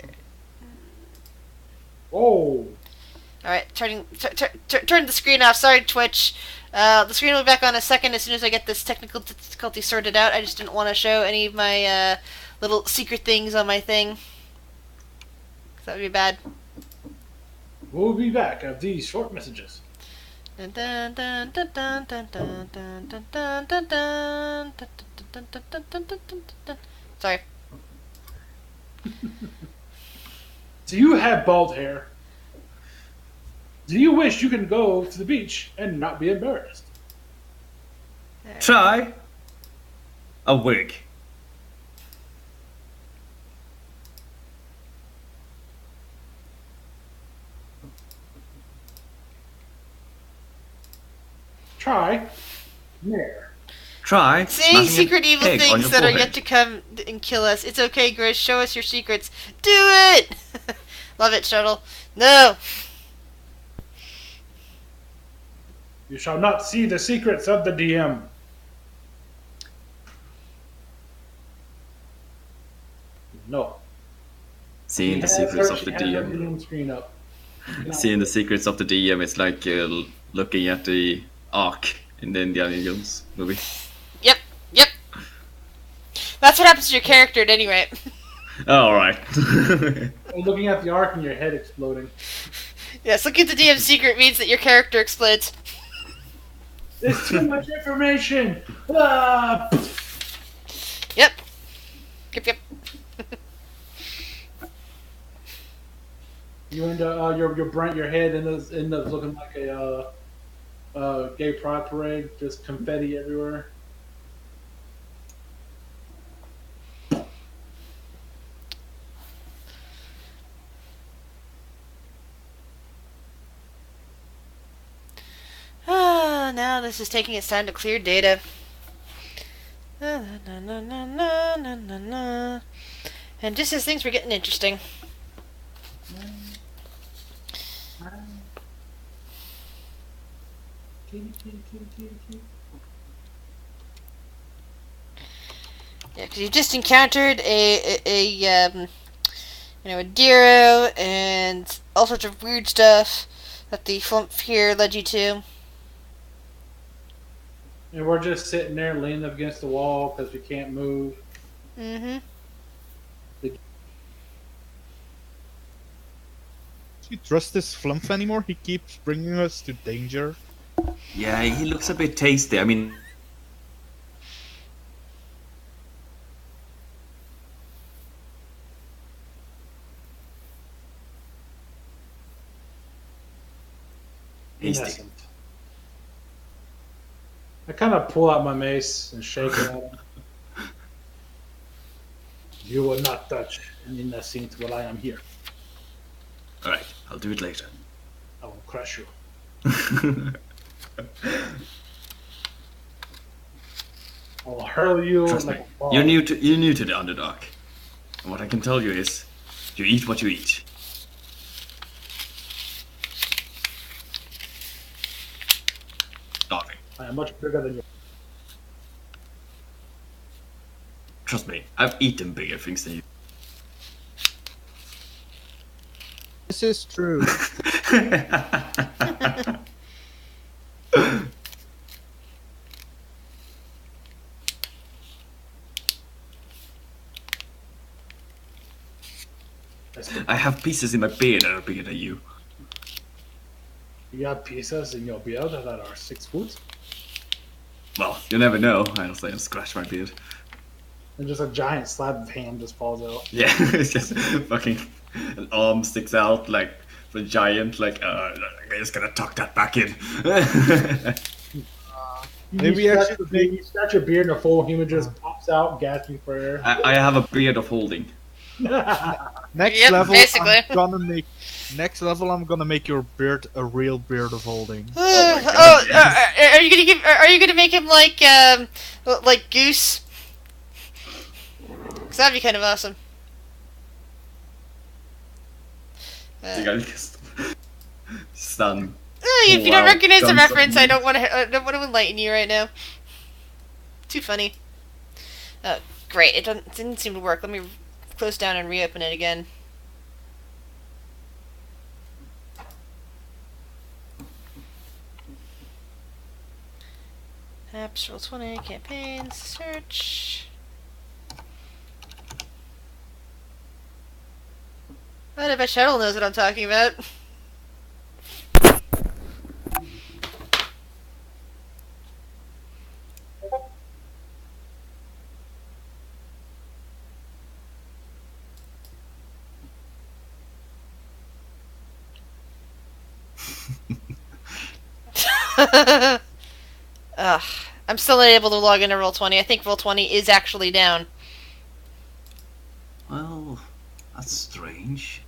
Oh! Alright, turn the screen off. Sorry, Twitch. The screen will be back on a second as soon as I get this technical difficulty sorted out. I just didn't want to show any of my little secret things on my thing. That would be bad. We'll be back after these short messages. Dun, dun, dun, dun, dun, dun, dun, dun, dun, dun, dun, dun, dun, dun, dun, dun, dun, dun, dun. Sorry. Do you have bald hair? Do you wish you can go to the beach and not be embarrassed? Try a wig. Try Nair. Try Saying smashing a secret evil pig on things your that are forehead. yet to come and kill us. It's okay, Grish. Show us your secrets. Do it! Love it, Shuttle. No! You shall not see the secrets of the DM. No. Seeing the She has secrets her- of the she has her DM. DM screen up. Seeing the secrets of the DM is like looking at the Ark in the Indiana Jones movie. Yep. Yep. That's what happens to your character at any rate. Oh, alright. You're looking at the arc and your head exploding. Yes, looking at the DM secret means that your character explodes. There's too much information. Ah! Yep. Yep, yep. You end up your head end up looking like a gay pride parade, just confetti everywhere. Ah, now this is taking its time to clear data. Na, na, na, na, na, na, na, na. And just as things were getting interesting. Yeah, because you've just encountered a Dero and all sorts of weird stuff that the flump here led you to. And we're just sitting there leaning up against the wall because we can't move. Mm-hmm. Do you trust this Flumph anymore? He keeps bringing us to danger. Yeah, he looks a bit tasty. I mean, tasty. Innocent. I kind of pull out my mace and shake it at him. You will not touch an innocent while I am here. All right, I'll do it later. I will crush you. I will hurl you Trust like me, a ball. you're new to the Underdark, and what I can tell you is, you eat what you eat. Starving. I am much bigger than you. Trust me, I've eaten bigger things than you. This is true. I have pieces in my beard that are bigger than you. You have pieces in your beard that are 6 foot. Well, you never know. I'll say and scratch my beard. And just a giant slab of ham just falls out. Yeah, it's just fucking an arm sticks out like a giant. Like, I'm just gonna tuck that back in. Maybe I should make- You scratch your beard and a full human just pops out, gasping for air. I have a beard of holding. Next Yep, level, basically. I'm gonna make your beard a real beard of holding. Are you gonna make him like Goose? Cause that'd be kind of awesome. You gotta just stun. If you don't Wow, recognize the done reference, I something. don't want to enlighten you right now. Too funny. Great. It didn't seem to work. Let me close down and reopen it again. Apps, Roll20, campaigns, search. I bet Shuttle knows what I'm talking about. Ugh. I'm still not able to log into Roll20. I think Roll20 is actually down. Well, that's strange.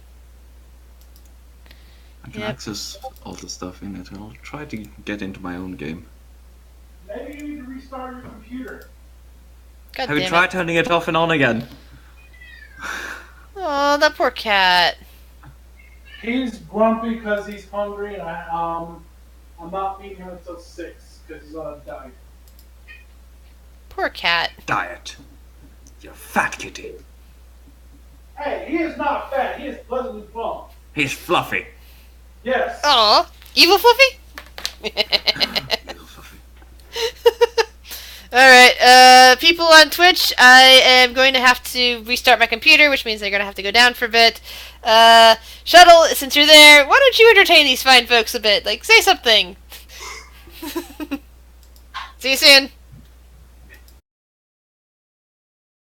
I can Yep. access all the stuff in it. I'll try to get into my own game. Maybe you need to restart your computer. God Have you damn tried it. turning it off and on again? Oh, that poor cat. He's grumpy because he's hungry, and I'm not feeding him until 6 because he's on a diet. Poor cat. Diet. You fat kitty. Hey, he is not fat. He is pleasantly plump. He's fluffy. Yes. Aw. Evil Fluffy? Little fluffy. Alright, people on Twitch, I am going to have to restart my computer, which means they're going to have to go down for a bit. Shuttle, since you're there, why don't you entertain these fine folks a bit? Like, say something. See you soon.